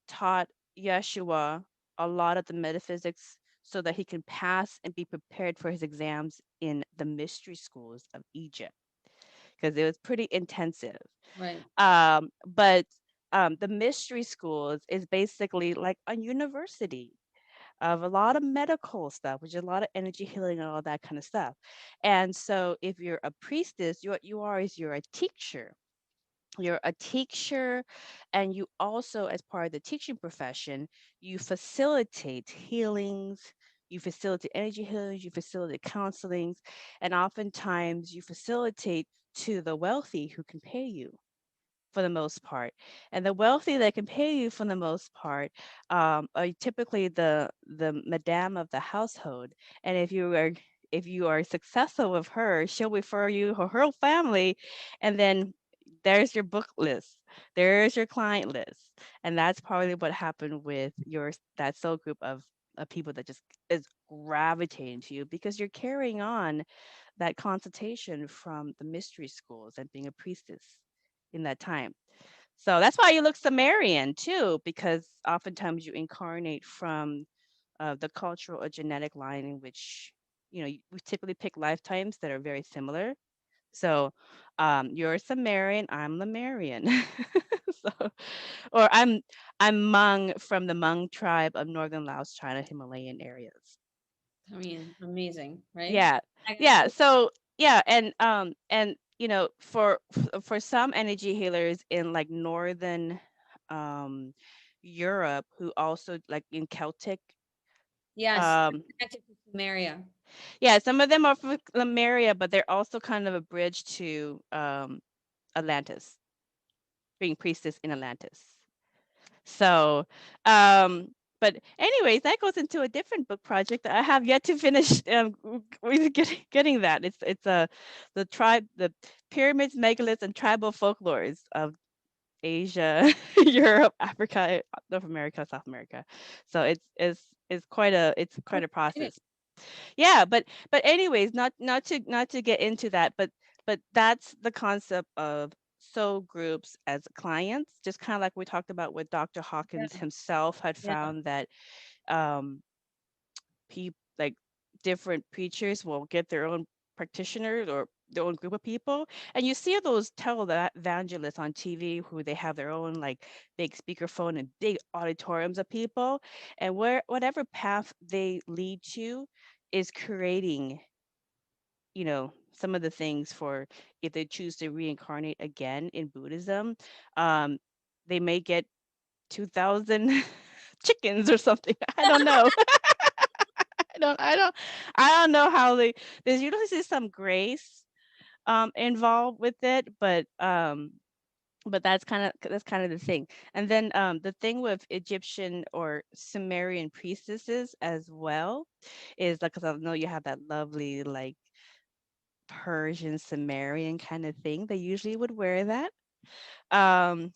taught Yeshua a lot of the metaphysics so that he can pass and be prepared for his exams in the mystery schools of Egypt because it was pretty intensive. Right. But the mystery schools is basically like a university of a lot of medical stuff, which is a lot of energy healing and all that kind of stuff. And so if you're a priestess, what you are is you're a teacher. You're a teacher, and you also, as part of the teaching profession, you facilitate healings, you facilitate energy healings, you facilitate counselings, and oftentimes you facilitate to the wealthy who can pay you for the most part. And the wealthy that can pay you for the most part are typically the madame of the household. And if you are successful with her, she'll refer you her whole family, and then there's your book list. There's your client list. And that's probably what happened with that soul group of people that just is gravitating to you because you're carrying on that consultation from the mystery schools and being a priestess in that time. So that's why you look Sumerian too, because oftentimes you incarnate from the cultural or genetic line in which, we typically pick lifetimes that are very similar. So you're Sumerian, I'm Lemurian. so, or I'm Hmong from the Hmong tribe of northern Laos, China, Himalayan areas. I mean, amazing, right? Yeah. Yeah. So yeah, and for some energy healers in like northern um Europe who also like in Celtic, Yes, um connected to Sumeria. yeah, some of them are from Lemuria, but they're also kind of a bridge to Atlantis, being priestess in Atlantis. So, but anyways, that goes into a different book project that I have yet to finish. We're getting that. It's the pyramids, megaliths, and tribal folklores of Asia, Europe, Africa, North America, South America. So it's Oh, quite a exciting. process. Yeah, but anyways, not to get into that, but that's the concept of soul groups as clients, just kind of like we talked about with Dr. Yeah, Hawkins himself had yeah. found that um people like different preachers will get their own practitioners or their own group of people, and you see those evangelists on TV who they have their own like big speakerphone and big auditoriums of people, and whatever path they lead to is creating some of the things for if they choose to reincarnate again in Buddhism. um they may get 2,000 chickens or something. I don't know. I don't know how there's usually some grace involved with it, but that's kind of the thing. And then the thing with Egyptian or Sumerian priestesses as well is like, because I know you have that lovely like Persian Sumerian kind of thing. They usually would wear that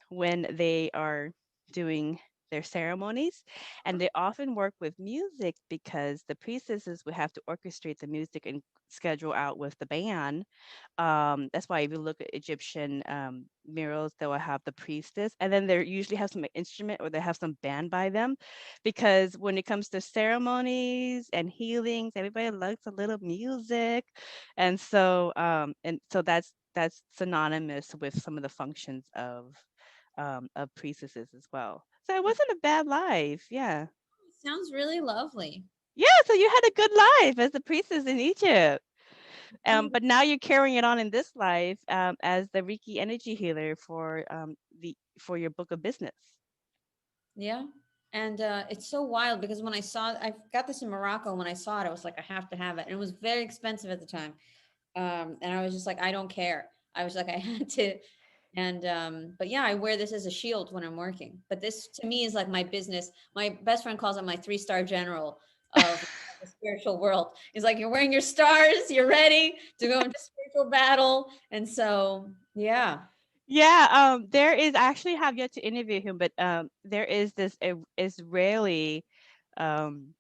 when they are doing their ceremonies. And they often work with music because the priestesses would have to orchestrate the music and schedule out with the band. That's why if you look at Egyptian murals, they will have the priestess, and then they usually have some instrument or they have some band by them, because when it comes to ceremonies and healings, everybody likes a little music, and so that's synonymous with some of the functions of priestesses as well. So it wasn't a bad life, yeah. Sounds really lovely. Yeah, so you had a good life as a priestess in Egypt. Sounds, But now you're carrying it on in this life as the Reiki energy healer for your book of business. yeah. And it's so wild because when I got this in Morocco. When I saw it, I was like, I have to have it. And it was very expensive at the time. And I was just like, I don't care. I was like, I had to. And but yeah, I wear this as a shield when I'm working. But this to me is like my business. My best friend calls it my 3-star general of the spiritual world. He's like, you're wearing your stars, you're ready to go into spiritual battle. And so yeah. Yeah, there is, I actually have yet to interview him, but there is this Israeli um,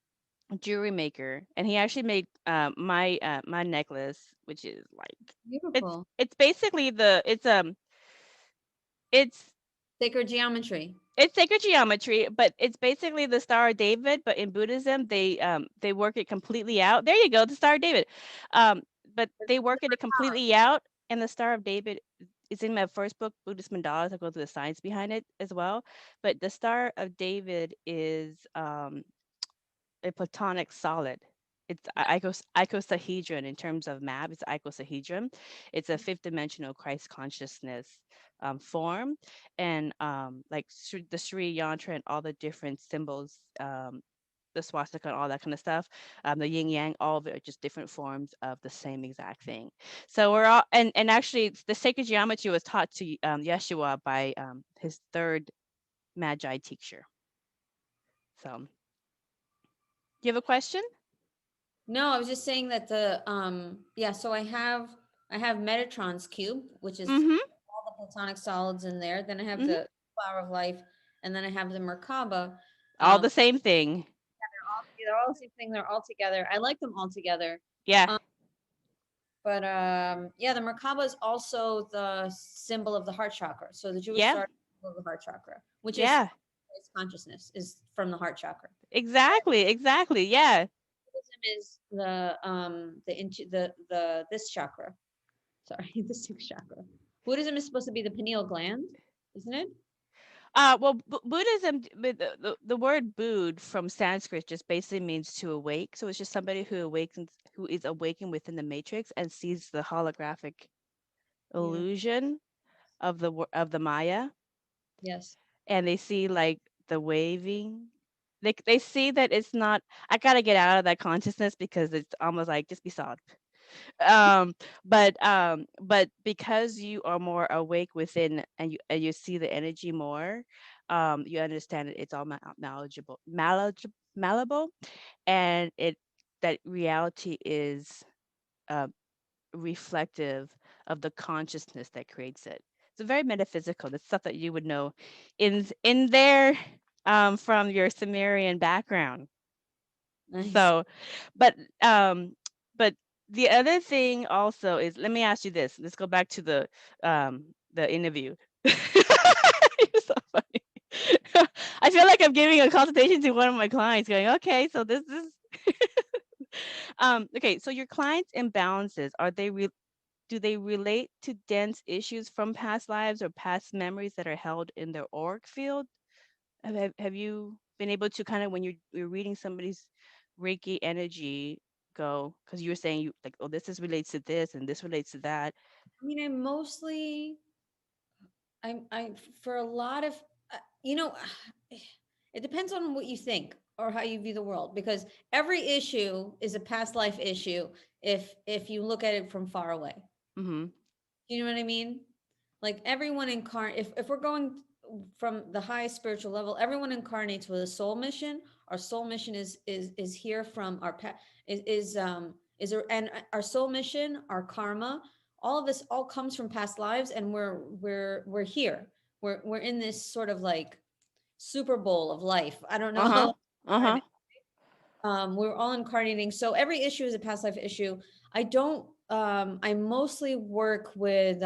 jewelry maker, and he actually made my necklace, which is like Beautiful. it's basically it's Sacred geometry. it's sacred geometry, but it's basically the Star of David. But in Buddhism, they work it completely out. There you go, the Star of David. But they work it completely out, and the Star of David it's in my first book, Buddhist Mandalas. I go through the science behind it as well. But the Star of David is a platonic solid. It's icosahedron in terms of map. It's icosahedron. It's a fifth dimensional Christ consciousness form, and like the Sri Yantra and all the different symbols, the swastika and all that kind of stuff, the yin yang, all of it are just different forms of the same exact thing. So we're all, and actually the sacred geometry was taught to Yeshua by his third Magi teacher. So, do you have a question? No, I was just saying that yeah, so I have Metatron's cube, which is Mm-hmm. all the platonic solids in there. Then I have Mm-hmm. the flower of life, and then I have the Merkaba. All the same thing. They're all the same thing. They're all together. I like them all together. Yeah. But yeah, the Merkaba is also the symbol of the heart chakra. So the Jewish Yeah. star of the heart chakra, which is Yeah. consciousness, is from the heart chakra. Exactly. Exactly. Yeah. Buddhism is the this chakra. Sorry, the sixth chakra. Buddhism is supposed to be the pineal gland, isn't it? Well, Buddhism, the word Bud from Sanskrit just basically means to awake. So it's just somebody who awakens, who is awakened within the matrix and sees the holographic illusion of the Maya, Yes. and they see like the waving. They see that it's not. I gotta get out of that consciousness because it's almost like just be solid. But because you are more awake within, and you see the energy more, you understand it's all malleable, and that reality is uh, reflective of the consciousness that creates it. It's very metaphysical. It's stuff that you would know in there, from your Sumerian background. Nice. So, but um, but the other thing also is, let me ask you this. Let's go back to the interview. You're so funny. I feel like I'm giving a consultation to one of my clients, going, okay, so this is okay. So your clients' imbalances, do they relate to dense issues from past lives or past memories that are held in their auric field? Have you been able to kind of, when you're reading somebody's Reiki energy, go, because you were saying you like, oh, this is relates to this and this relates to that. I mean, I for a lot of, you know, it depends on what you think or how you view the world, because every issue is a past life issue if you look at it from far away. Mm-hmm. You know what I mean? Like everyone if we're going from the highest spiritual level, everyone incarnates with a soul mission. Our soul mission is here from our past, and our soul mission, our karma, all of this all comes from past lives, and we're here. We're in this sort of like Super Bowl of life. I don't know Uh-huh. how. Uh-huh. We're all incarnating, so every issue is a past life issue. I don't I mostly work with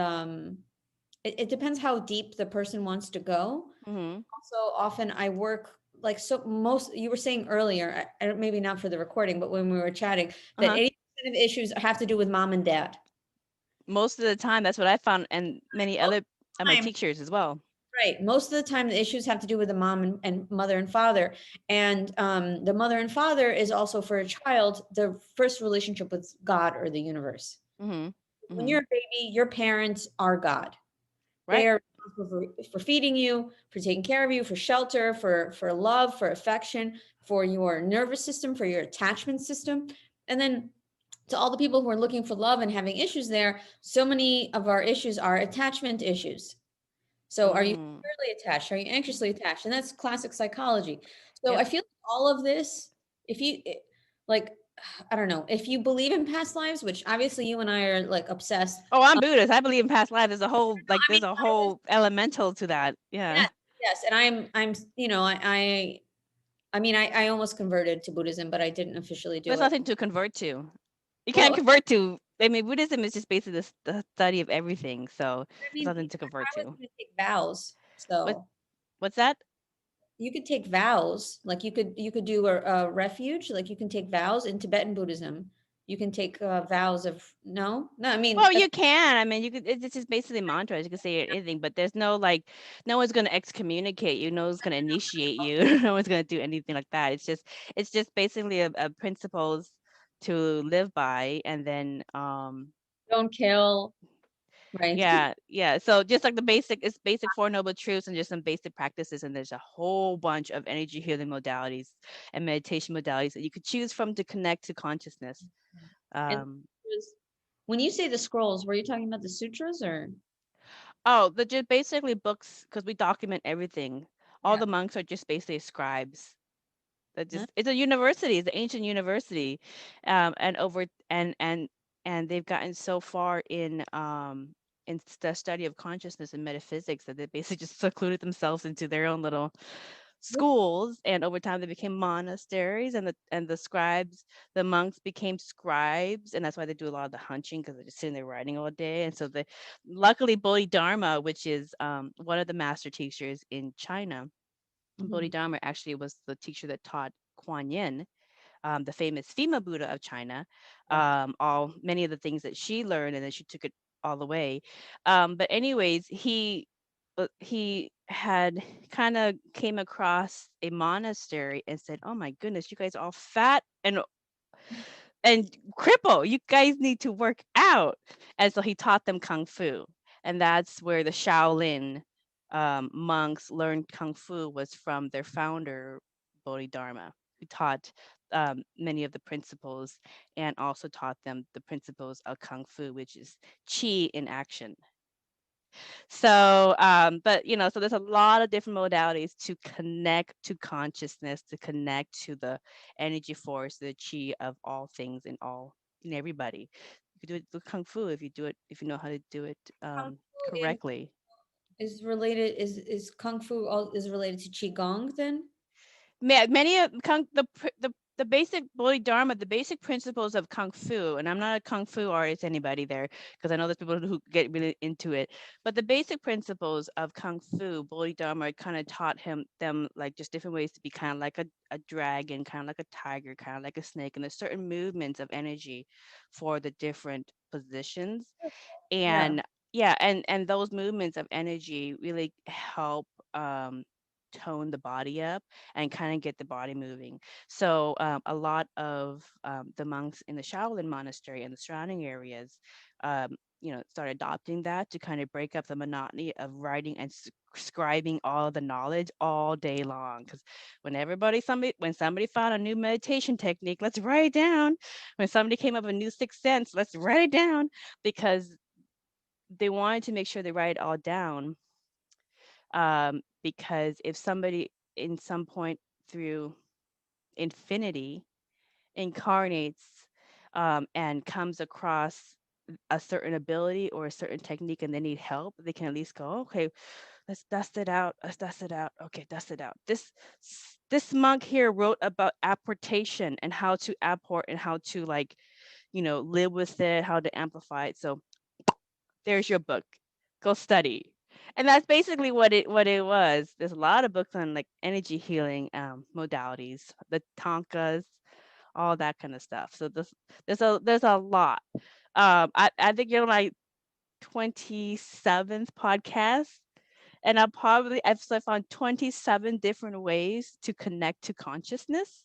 it depends how deep the person wants to go. Mm-hmm. Also, often I work like, so most, you were saying earlier, maybe not for the recording, but when we were chatting, that Uh-huh. 80% of issues have to do with mom and dad. Most of the time, that's what I found, and many Most other of of the my time, teachers as well. right. Most of the time, the issues have to do with the mom and mother and father. And the mother and father is also, for a child, the first relationship with God or the universe. Mm-hmm. When Mm-hmm. you're a baby, your parents are God. They Right. are responsible for feeding you, for taking care of you, for shelter, for love, for affection, for your nervous system, for your attachment system. And then to all the people who are looking for love and having issues there, so many of our issues are attachment issues. So are you Mm. securely attached? Are you anxiously attached? And that's classic psychology. So I Yep. feel like all of this, if you like, I don't know, if you believe in past lives, which obviously you and I are like obsessed. Oh, I'm Buddhist. I believe in past life. I mean, There's a whole elemental to that. Yeah. yes, yes. And I'm, I mean, I almost converted to Buddhism, but I didn't officially do There's it. nothing to convert to. You can't Well, convert to. I mean, Buddhism is just basically the study of everything. So I there's mean, nothing to I convert was to. going to take vows. What So what's that? you could take vows, like you could do a refuge, like you can take vows in Tibetan Buddhism. you can take vows of no. I mean, Well, you can. I mean, you could. It's just basically mantras. You can say anything, but there's no like, no one's gonna excommunicate you. No one's gonna initiate you. No one's gonna do anything like that. It's just basically a principles to live by, and then don't kill, right? yeah. So just like it's basic Four Noble Truths and just some basic practices, and there's a whole bunch of energy healing modalities and meditation modalities that you could choose from to connect to consciousness. And when you say the scrolls, were you talking about the sutras or? Oh, they're just basically books because we document everything. All Yeah. the monks are just basically scribes. That Huh? just it's a university, it's an ancient university, and over and they've gotten so far in the study of consciousness and metaphysics that they basically just secluded themselves into their own little schools, and over time they became monasteries, and the scribes, the monks became scribes, and that's why they do a lot of the hunching because they're just sitting there writing all day. And so the luckily Bodhidharma, which is one of the master teachers in China, Mhm. Bodhidharma actually was the teacher that taught Kuan Yin, the famous female Buddha of China, Yeah. all many of the things that she learned, and then she took it all the way. But anyways, he had kind of came across a monastery and said, "Oh my goodness, you guys are all fat and cripple. You guys need to work out." And so he taught them kung fu, and that's where the Shaolin monks learned kung fu, was from their founder Bodhidharma, who taught many of the principles and also taught them the principles of kung fu, which is chi in action. So, but so there's a lot of different modalities to connect to consciousness, to connect to the energy force, the chi of all things and all and everybody. You could do it with kung fu if you do it, if you know how to do it Kung fu correctly. is related is kung fu is related to qigong then? Many of the basic Bodhidharma, the basic principles of kung fu, and I'm not a kung fu artist, anybody there, because I know there's people who get really into it, but the basic principles of kung fu, Bodhidharma kind of taught them like just different ways to be kind of like a dragon, kind of like a tiger, kind of like a snake, and there's certain movements of energy for the different positions. Yeah. And yeah, and those movements of energy really help tone the body up and kind of get the body moving. So a lot of the monks in the Shaolin monastery and the surrounding areas started adopting that to kind of break up the monotony of writing and scribing all the knowledge all day long. Because when somebody found a new meditation technique, let's write it down. When somebody came up with a new sixth sense, let's write it down, because they wanted to make sure they write it all down, because if somebody in some point through infinity incarnates and comes across a certain ability or a certain technique and they need help, they can at least go, okay, let's dust it out. Let's dust it out. Okay, dust it out. This monk here wrote about apportation and how to apport and how to live with it, how to amplify it. So there's your book. Go study. And that's basically what it was. There's a lot of books on like energy healing modalities, the tankas, all that kind of stuff. So there's a lot. I think you're my 27th podcast, and I found 27 different ways to connect to consciousness.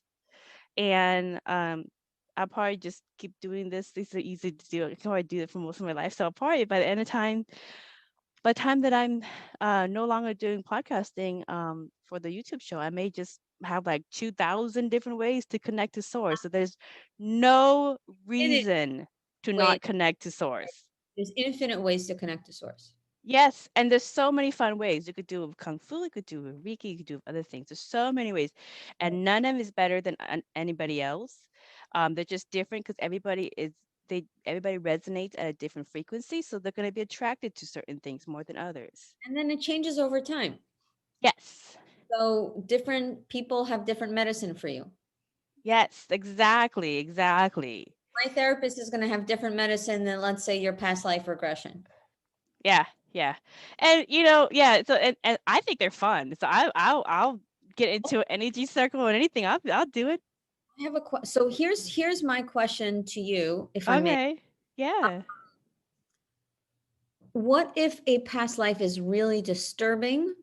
And I'll probably just keep doing this. These are easy to do. I can probably do it for most of my life. So I'll probably by the time that I'm no longer doing podcasting for the YouTube show, I may just have like 2,000 different ways to connect to source. So there's no Infinite reason to ways. not connect to source. There's infinite ways to connect to source. Yes, and there's so many fun ways. You could do it with Kung Fu, you could do it with Reiki, you could do it with other things. There's so many ways, and none of them is better than anybody else. They're just different because everybody resonates at a different frequency, so they're going to be attracted to certain things more than others. And then it changes over time. Yes, So different people have different medicine for you. yes, exactly. My therapist is going to have different medicine than, let's say, your past life regression. Yeah, and yeah. So and I think they're fun. So I'll get into an energy circle or anything. I'll do it. I have so here's my question to you, if I may. Okay. Yeah. What if a past life is really disturbing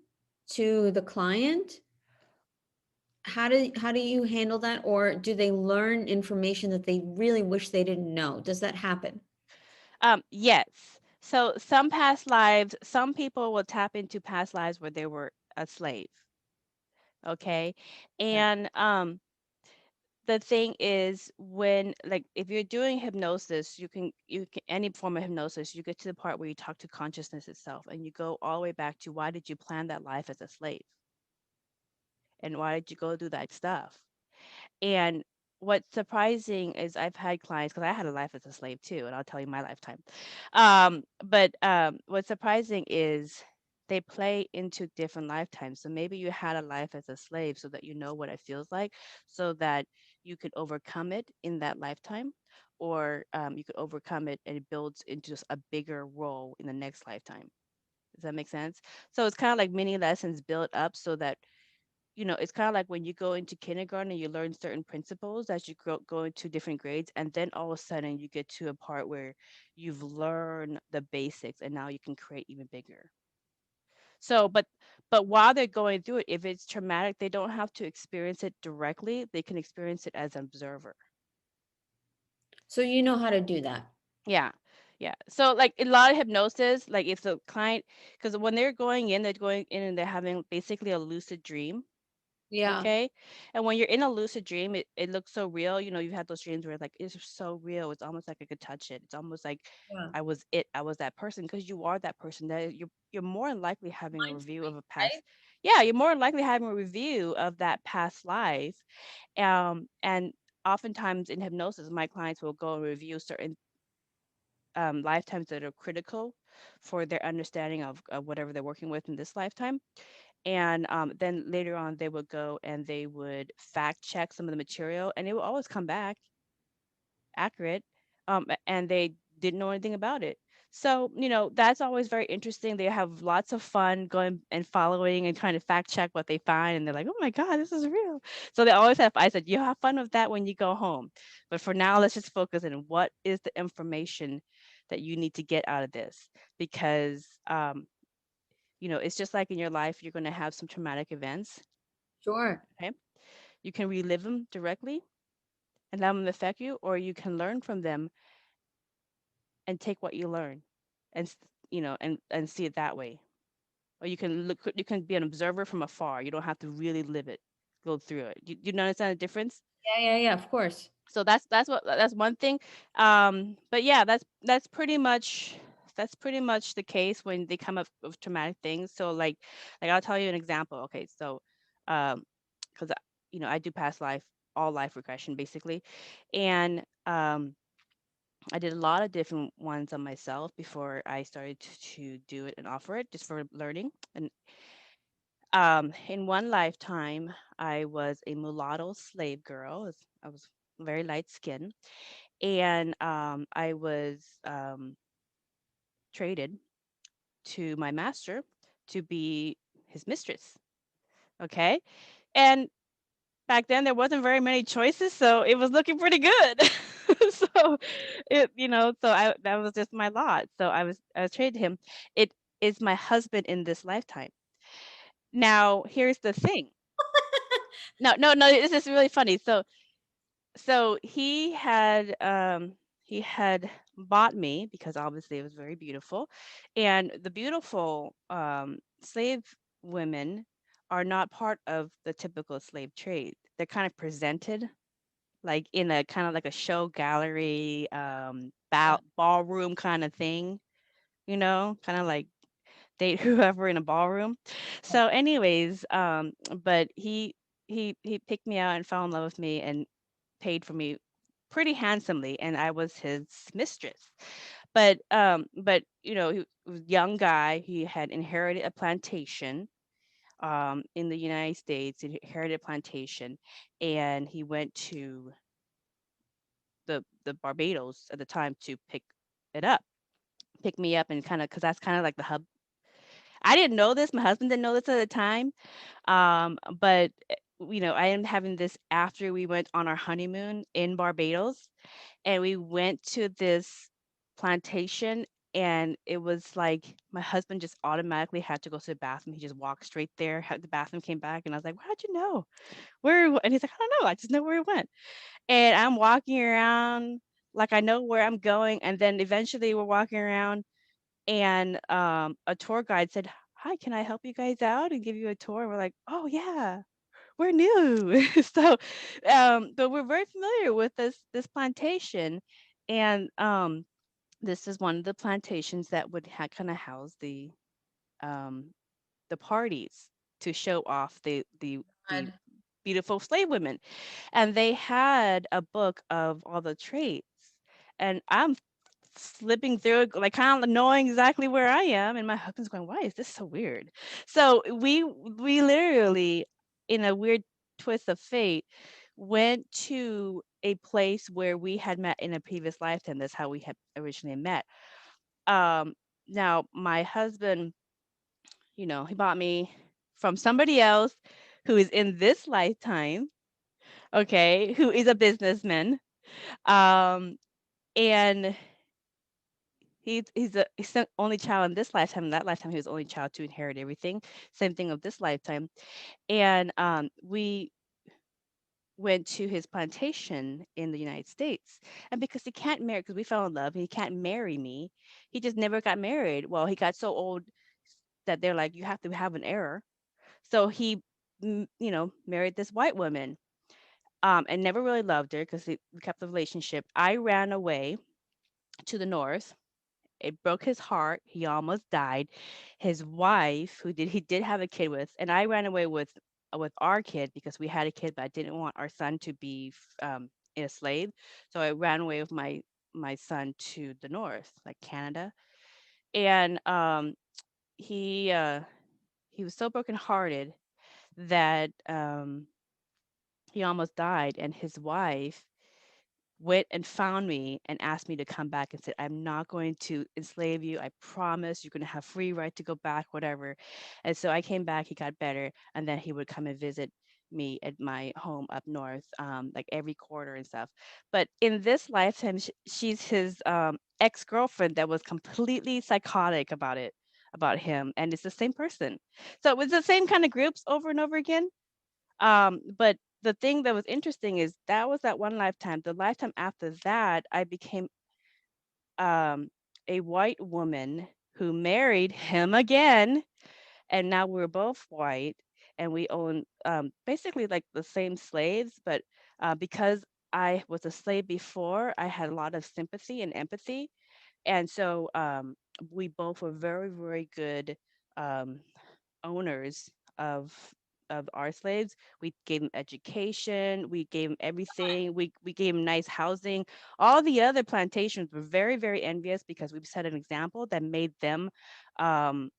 to the client? How do you handle that, or do they learn information that they really wish they didn't know? Does that happen? Yes. So some past lives, some people will tap into past lives where they were a slave. Okay. Okay. And the thing is, when, like, if you're doing hypnosis, you can any form of hypnosis, you get to the part where you talk to consciousness itself, and you go all the way back to, why did you plan that life as a slave, and why did you go do that stuff? And what's surprising is, I've had clients, because I had a life as a slave too, and I'll tell you my lifetime. But what's surprising is, they play into different lifetimes. So maybe you had a life as a slave so that you know what it feels like, so that you could overcome it in that lifetime, or you could overcome it and it builds into just a bigger role in the next lifetime. Does that make sense? So it's kind of like mini lessons built up, so that, it's kind of like when you go into kindergarten and you learn certain principles as you go into different grades, and then all of a sudden you get to a part where you've learned the basics, and now you can create even bigger. So, but while they're going through it, if it's traumatic, they don't have to experience it directly. They can experience it as an observer. So you know how to do that. Yeah. Yeah. So, like, in a lot of hypnosis, like, if the client, because when they're going in, and they're having basically a lucid dream. Yeah. Okay. And when you're in a lucid dream, it looks so real. You've had those dreams where, like, it's so real. It's almost like I could touch it. It's almost like Yeah. I was that person, because you are that person. That you're more than likely having a Mind review of free, a past. right? Yeah, you're more than likely having a review of that past life. And oftentimes in hypnosis, my clients will go and review certain lifetimes that are critical for their understanding of whatever they're working with in this lifetime. And then later on, they would go and they would fact check some of the material, and it will always come back accurate. And they didn't know anything about it. So, that's always very interesting. They have lots of fun going and following and trying to fact check what they find. And they're like, oh my God, this is real. So they always have, I said, you have fun with that when you go home. But for now, let's just focus on what is the information that you need to get out of this. Because, it's just like in your life, you're going to have some traumatic events. Sure. Okay. You can relive them directly and let them affect you, or you can learn from them and take what you learn, and and see it that way. Or you can be an observer from afar. You don't have to really live it, go through it. You understand the difference? Yeah, of course. So that's one thing. But yeah, that's pretty much the case when they come up with traumatic things. So, like I'll tell you an example. Okay, so because I do past life, all life regression basically. And I did a lot of different ones on myself before I started to do it and offer it, just for learning. And in one lifetime, I was a mulatto slave girl. I was very light skinned, and I was traded to my master to be his mistress. Okay, and back then there wasn't very many choices, so it was looking pretty good. So so that was just my lot. So I was traded to him. It is my husband in this lifetime. Now, here's the thing. No, no, no, this is really funny. So he had bought me because obviously it was very beautiful. And the beautiful slave women are not part of the typical slave trade. They're kind of presented like in a kind of like a show gallery, Yeah. ballroom kind of thing, kind of like date whoever in a ballroom. So anyways, but he picked me out and fell in love with me and paid for me pretty handsomely, and I was his mistress. But he was a young guy. He had inherited a plantation in the United States. He inherited a plantation, and he went to the Barbados at the time to pick me up, and kind of, because that's kind of like the hub. I didn't know this. My husband didn't know this at the time. But I am having this after we went on our honeymoon in Barbados, and we went to this plantation, and it was like my husband just automatically had to go to the bathroom. He just walked straight there. The bathroom came back, and I was like, "How'd you know where?" And he's like, "I don't know. I just know where it went." And I'm walking around like I know where I'm going, and then eventually we're walking around, and a tour guide said, "Hi, can I help you guys out and give you a tour?" And we're like, "Oh yeah, we're new." So, but we're very familiar with this plantation, and this is one of the plantations that would kind of house um, the parties to show off the God. beautiful slave women, and they had a book of all the traits, and I'm slipping through it, like kind of knowing exactly where I am, and my husband's going, "Why is this so weird?" So we literally, in a weird twist of fate, went to a place where we had met in a previous lifetime. That's how we had originally met. Um, Now my husband, he bought me from somebody else who is in this lifetime, okay, who is a businessman. Um, and he's the only child in this lifetime. In that lifetime, he was the only child to inherit everything. Same thing of this lifetime. And we went to his plantation in the United States. And because he can't marry, because we fell in love, he can't marry me. He just never got married. Well, he got so old that they're like, you have to have an heir. So he, married this white woman, and never really loved her because we kept the relationship. I ran away to the north. It broke his heart. He almost died. His wife, he did have a kid with, and I ran away with our kid because we had a kid, but I didn't want our son to be enslaved. So I ran away with my son to the north, like Canada. And he was so brokenhearted that he almost died, and his wife went and found me and asked me to come back and said, "I'm not going to enslave you. I promise you're going to have free right to go back, whatever." And so I came back, he got better, and then he would come and visit me at my home up north, like every quarter and stuff. But in this lifetime, she's his ex-girlfriend that was completely psychotic about him, and it's the same person. So it was the same kind of groups over and over again. But the thing that was interesting is that was that one lifetime. The lifetime after that, I became a white woman who married him again, and now we're both white, and we own basically like the same slaves. But because I was a slave before, I had a lot of sympathy and empathy, and so we both were very, very good um, owners of our slaves. We gave them education, we gave them everything, we gave them nice housing. All the other plantations were very, very envious because we set an example that made them um,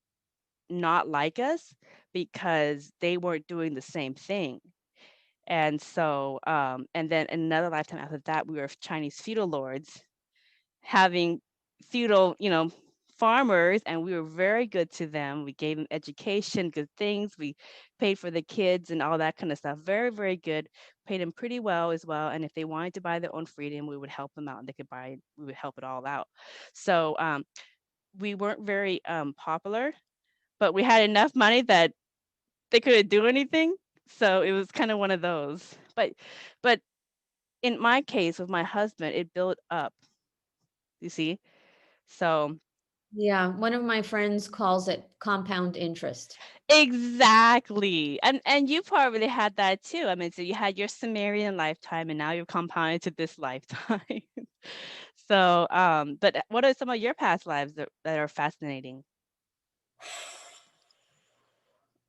not like us because they weren't doing the same thing. And so, and then another lifetime after that, we were Chinese feudal lords having feudal, farmers, and we were very good to them. We gave them education, good things. We paid for the kids and all that kind of stuff. Very, very good. Paid them pretty well as well. And if they wanted to buy their own freedom, we would help them out, and we would help it all out. So we weren't very popular, but we had enough money that they couldn't do anything. So it was kind of one of those. But in my case with my husband, it built up, you see. So Yeah, one of my friends calls it compound interest. exactly. And you probably had that too. I mean, so you had your Sumerian lifetime and now you're compounded to this lifetime. So, but what are some of your past lives that are fascinating?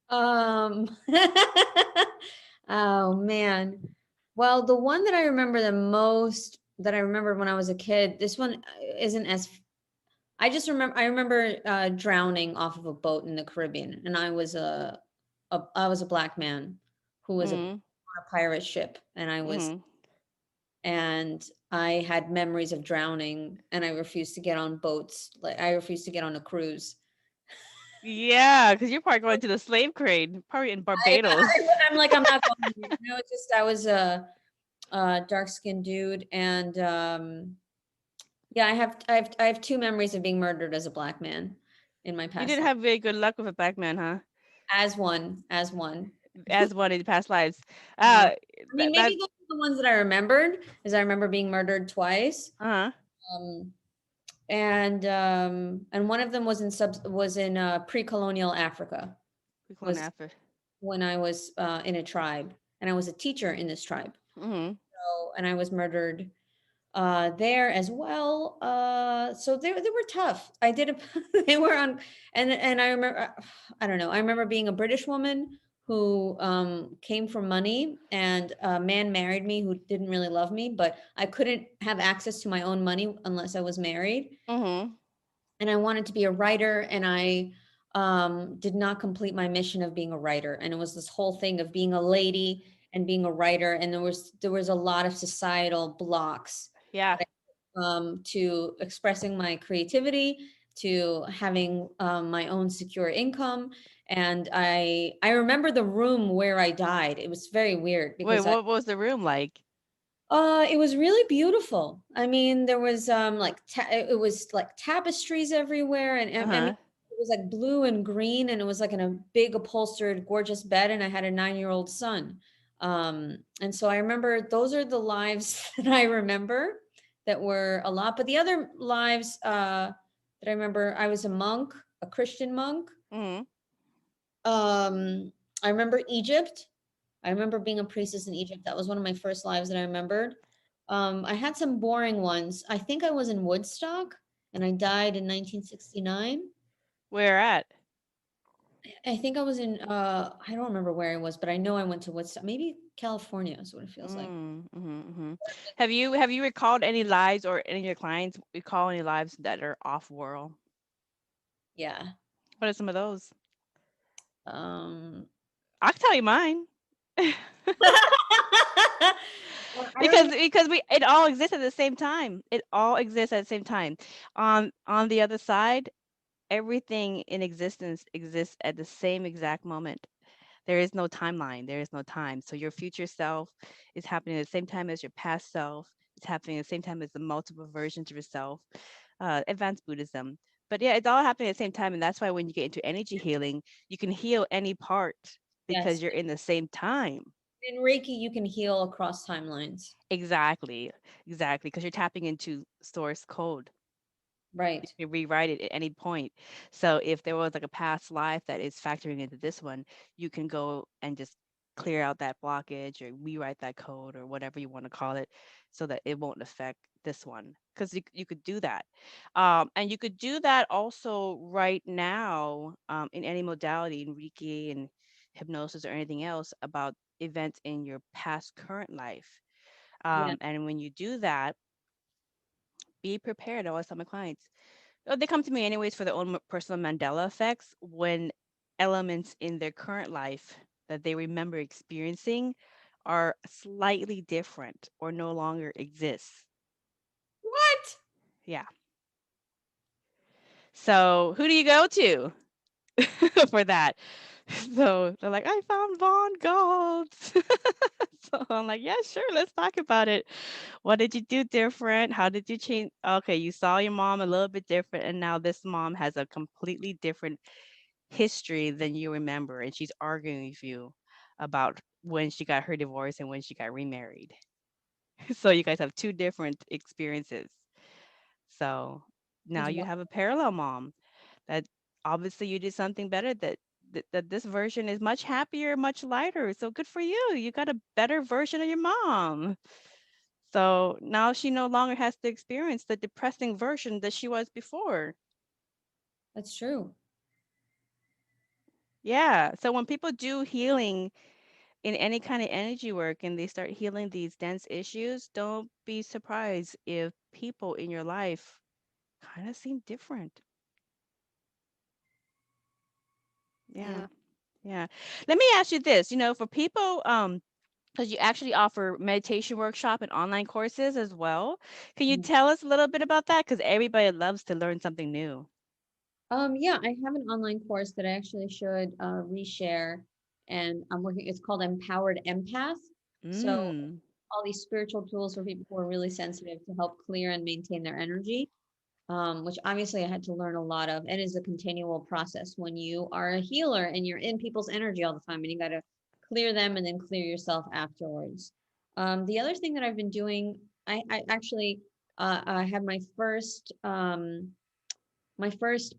Um, oh man. Well, the one that I remember the most that I remembered when I was a kid, this one isn't as I remember drowning off of a boat in the Caribbean, and I was a black man who was Mm, on a pirate ship, and mm, I had memories of drowning, and I refused to get on boats. Like I refused to get on a cruise. Yeah, because you're probably going to the slave trade, probably in Barbados. I'm like, I'm not going there. No, it's just I was a dark skinned dude, and yeah, I have two memories of being murdered as a black man in my You past didn't life. have very good luck with a black man, huh? As one. As one in past lives. Uh, Uh, I mean, that maybe those are the ones that I remembered, is I remember being murdered twice. uh-huh. Um, and one of them was in pre-colonial Africa. We call it Was after. when I was in a tribe, and I was a teacher in this tribe. Mm-hmm. So, and I was murdered there as well. So they were tough. I did a, they were on, and I remember, I don't know. I remember being a British woman who came from money, and a man married me who didn't really love me, but I couldn't have access to my own money unless I was married. Mm-hmm. And I wanted to be a writer, and I did not complete my mission of being a writer. And it was this whole thing of being a lady and being a writer, and there was a lot of societal blocks Yeah. to expressing my creativity, to having my own secure income. And I remember the room where I died. It was very weird Wait, because what was the room like? it was really beautiful. I mean, there was it was like tapestries everywhere, and I mean, Uh-huh. it was like blue and green, and it was like in a big upholstered, gorgeous bed, and I had a 9-year-old son. And so I remember those are the lives that I remember that were a lot. But the other lives that I remember, I was a monk, a Christian monk. Mm-hmm. I remember Egypt. I remember being a priestess in Egypt. That was one of my first lives that I remembered. I had some boring ones. I think I was in Woodstock, and I died in 1969. Where at? I think I was in I don't remember where I was, but I know I went to Woodstock. Maybe California is what it feels like. Mm-hmm. Mm-hmm. Have you recalled any lives, or any of your clients recall any lives that are off world? Yeah. What are some of those? Um I'll tell you mine. I don't because even because we it all exists at the same time. It all exists at the same time. On the other side, everything in existence exists at the same exact moment. There is no timeline. There is no time. So your future self is happening at the same time as your past self. It's happening at the same time as the multiple versions of yourself. Advanced Buddhism. But yeah, it's all happening at the same time. And that's why when you get into energy healing, you can heal any part because yes. you're in the same time. In Reiki you can heal across timelines. Exactly. Exactly. Because you're tapping into source code. You Right. can rewrite it at any point. So if there was like a past life that is factoring into this one, you can go and just clear out that blockage or rewrite that code or whatever you want to call it so that it won't affect this one. Because you could do that. And you could do that also right now in any modality, in Reiki and hypnosis or anything else about events in your past current life. Yeah. And when you do that, be prepared. I always tell my clients, they come to me anyways for their own personal Mandela effects when elements in their current life that they remember experiencing are slightly different or no longer exist. What? Yeah. So who do you go to for that? So they're like, I found Von Galt. So I'm like, yeah, sure, let's talk about it. What did you do different? How did you change? Okay, you saw your mom a little bit different, and now this mom has a completely different history than you remember, and she's arguing with you about when she got her divorce and when she got remarried. So you guys have two different experiences. So now She's you have a parallel mom that obviously you did something better, that this version is much happier, much lighter. So good for you. You got a better version of your mom. So now she no longer has to experience the depressing version that she was before. That's true. Yeah. So when people do healing in any kind of energy work and they start healing these dense issues, don't be surprised if people in your life kind of seem different. Yeah. Yeah. Yeah. Let me ask you this, for people, because you actually offer meditation workshop and online courses as well. Can you Mm. tell us a little bit about that? Because everybody loves to learn something new. Yeah, I have an online course that I actually should reshare, and I'm working. It's called Empowered Empath. So Mm. all these spiritual tools for people who are really sensitive to help clear and maintain their energy, which obviously I had to learn a lot of, and is a continual process when you are a healer and you're in people's energy all the time, and you got to clear them and then clear yourself afterwards. The other thing that I've been doing, I actually I had my first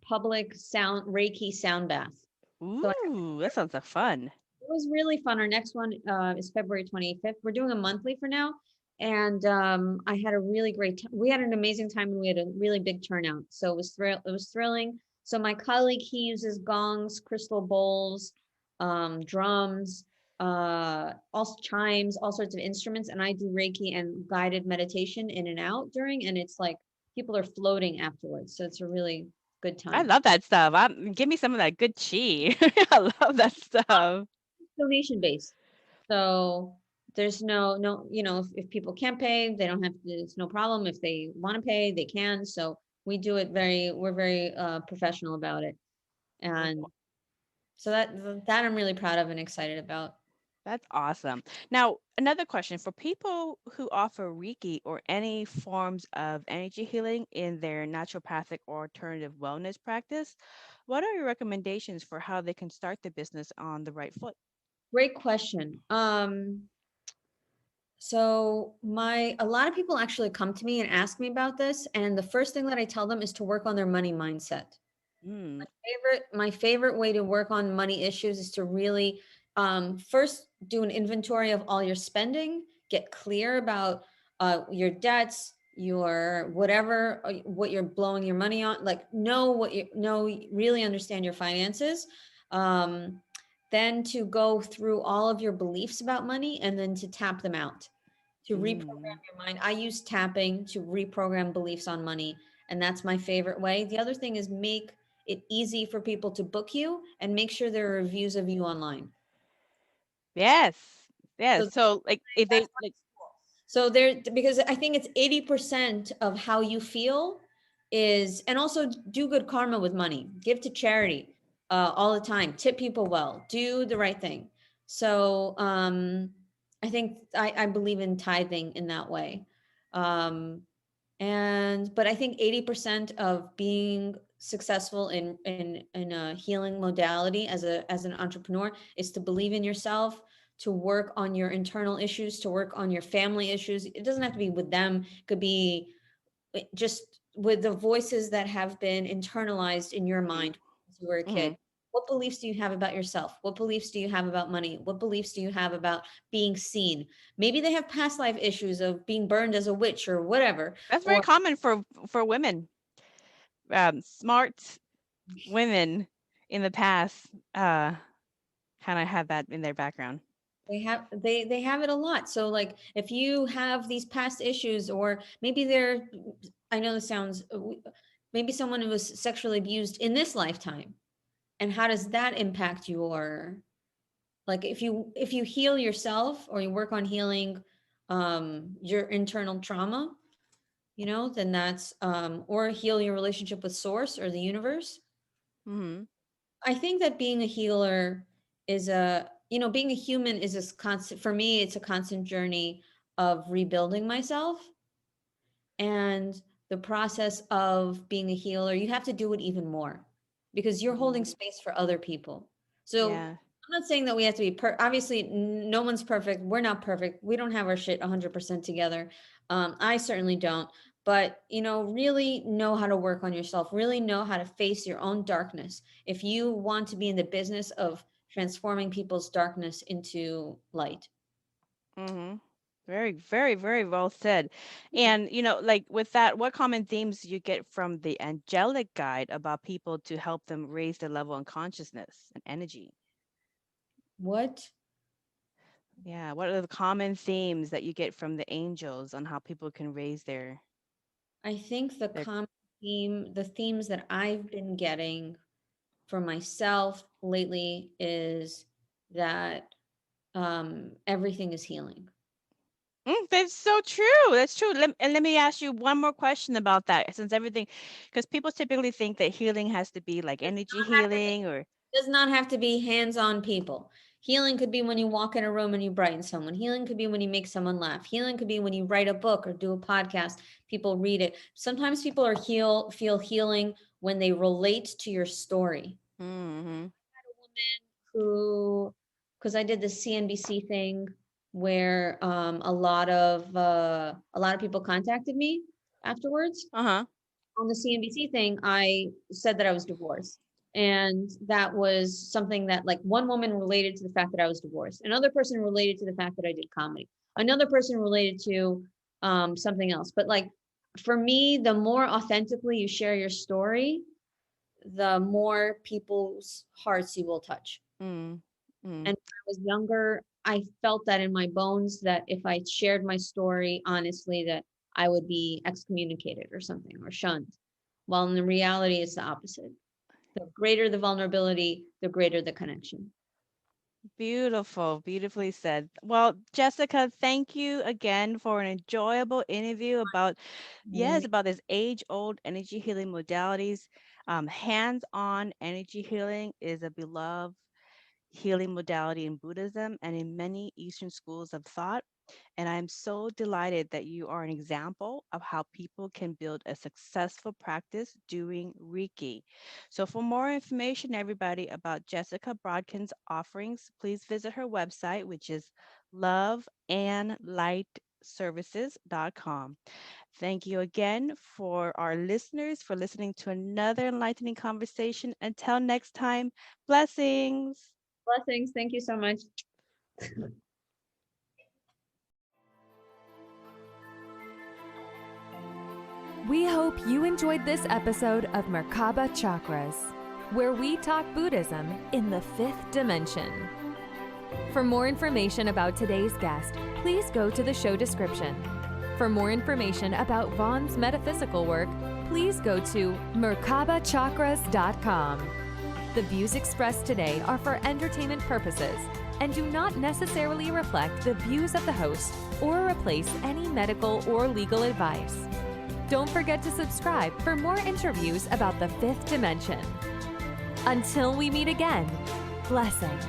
public sound Reiki sound bath. So Ooh, that sounds like fun. it was really fun. Our next one is February 25th. We're doing a monthly for now. And I had a really great time. We had an amazing time and we had a really big turnout. So it was thrilling. So my colleague, he uses gongs, crystal bowls, drums, all chimes, all sorts of instruments. And I do Reiki and guided meditation in and out during, and it's like people are floating afterwards. So it's a really good I time. love that stuff. Give me some of that good chi. I love that stuff. Donation based. So there's no, if people can't pay, they don't have to, it's no problem. If they want to pay, they can. So we do it we're very professional about it. And so that I'm really proud of and excited about. That's awesome. Now, another question for people who offer Reiki or any forms of energy healing in their naturopathic or alternative wellness practice, what are your recommendations for how they can start the business on the right foot? Great question. So a lot of people actually come to me and ask me about this. And the first thing that I tell them is to work on their money mindset. Mm, My favorite way to work on money issues is to really first do an inventory of all your spending, get clear about your debts, your whatever, what you're blowing your money on, like really understand your finances. Um, then to go through all of your beliefs about money and then to tap them out, to reprogram mm. your mind. I use tapping to reprogram beliefs on money, and that's my favorite way. The other thing is make it easy for people to book you and make sure there are reviews of you online. Yes. So Yes. So like if that's they like so there, because I think it's 80% of how you feel is, and also do good karma with money, give to charity all the time, tip people well, do the right thing. So I think I believe in tithing in that way. Um, but I think 80% of being successful in a healing modality as an entrepreneur is to believe in yourself, to work on your internal issues, to work on your family issues. It doesn't have to be with them, it could be just with the voices that have been internalized in your mind since you were a kid. mhm. What beliefs do you have about yourself? What beliefs do you have about money? What beliefs do you have about being seen? Maybe they have past life issues of being burned as a witch or whatever. That's very Or common for women. Smart women in the past kind of have that in their background. they have it a lot. So like if you have these past issues, or maybe they're, I know this sounds, maybe someone who was sexually abused in this lifetime, and how does that impact your, like if you heal yourself or you work on healing your internal trauma, then that's or heal your relationship with source or the universe. Mhm. I think that being a healer is being a human is a constant, for me, it's a constant journey of rebuilding myself. And the process of being a healer, you have to do it even more because you're holding Mhm. space for other people. So Yeah. I'm not saying that we have to be obviously no one's perfect. We're not perfect. We don't have our shit 100% together. I certainly don't. But really know how to work on yourself. Really know how to face your own darkness. If you want to be in the business of transforming people's darkness into light. Mhm. Very, very, very well said. And like with that, what common themes do you get from the angelic guide about people to help them raise their level of consciousness and energy? What Yeah, what are the common themes that you get from the angels on how people can raise I think their the themes that I've been getting for myself lately is that everything is healing. That's so true. That's true. And let me ask you one more question about that, since everything, because people typically think that healing has to be like energy healing or. Does not have to be hands-on people. Healing could be when you walk in a room and you brighten someone. Healing could be when you make someone laugh. Healing could be when you write a book or do a podcast, people read it. Sometimes people feel healing when they relate to your story. Mm-hmm. Who, because I did the CNBC thing where a lot of people contacted me afterwards. Uh-huh. On the CNBC thing, I said that I was divorced. And that was something that, like, one woman related to the fact that I was divorced. Another person related to the fact that I did comedy. Another person related to something else. But like, for me, the more authentically you share your story, the more people's hearts you will touch. Mm. And when I was younger, I felt that in my bones that if I shared my story honestly, that I would be excommunicated or something, or shunned. While in the reality, it's the opposite. The greater the vulnerability, the greater the connection. Beautiful, beautifully said. Well, Jessica, thank you again for an enjoyable interview about, yes, about this age-old energy healing modalities. Hands-on energy healing is a beloved healing modality in Buddhism and in many Eastern schools of thought. And I'm so delighted that you are an example of how people can build a successful practice doing Reiki. So for more information, everybody, about Jessica Brodkin's offerings, please visit her website, which is loveandlightservices.com. Thank you again for our listeners for listening to another enlightening conversation. Until next time, blessings. Blessings. Thank you so much. We hope you enjoyed this episode of Merkaba Chakras, where we talk Buddhism in the 5th dimension. For more information about today's guest, please go to the show description. For more information about Vaughn's metaphysical work, please go to merkabachakras.com. The views expressed today are for entertainment purposes and do not necessarily reflect the views of the host or replace any medical or legal advice. Don't forget to subscribe for more interviews about the 5th dimension. Until we meet again, blessings.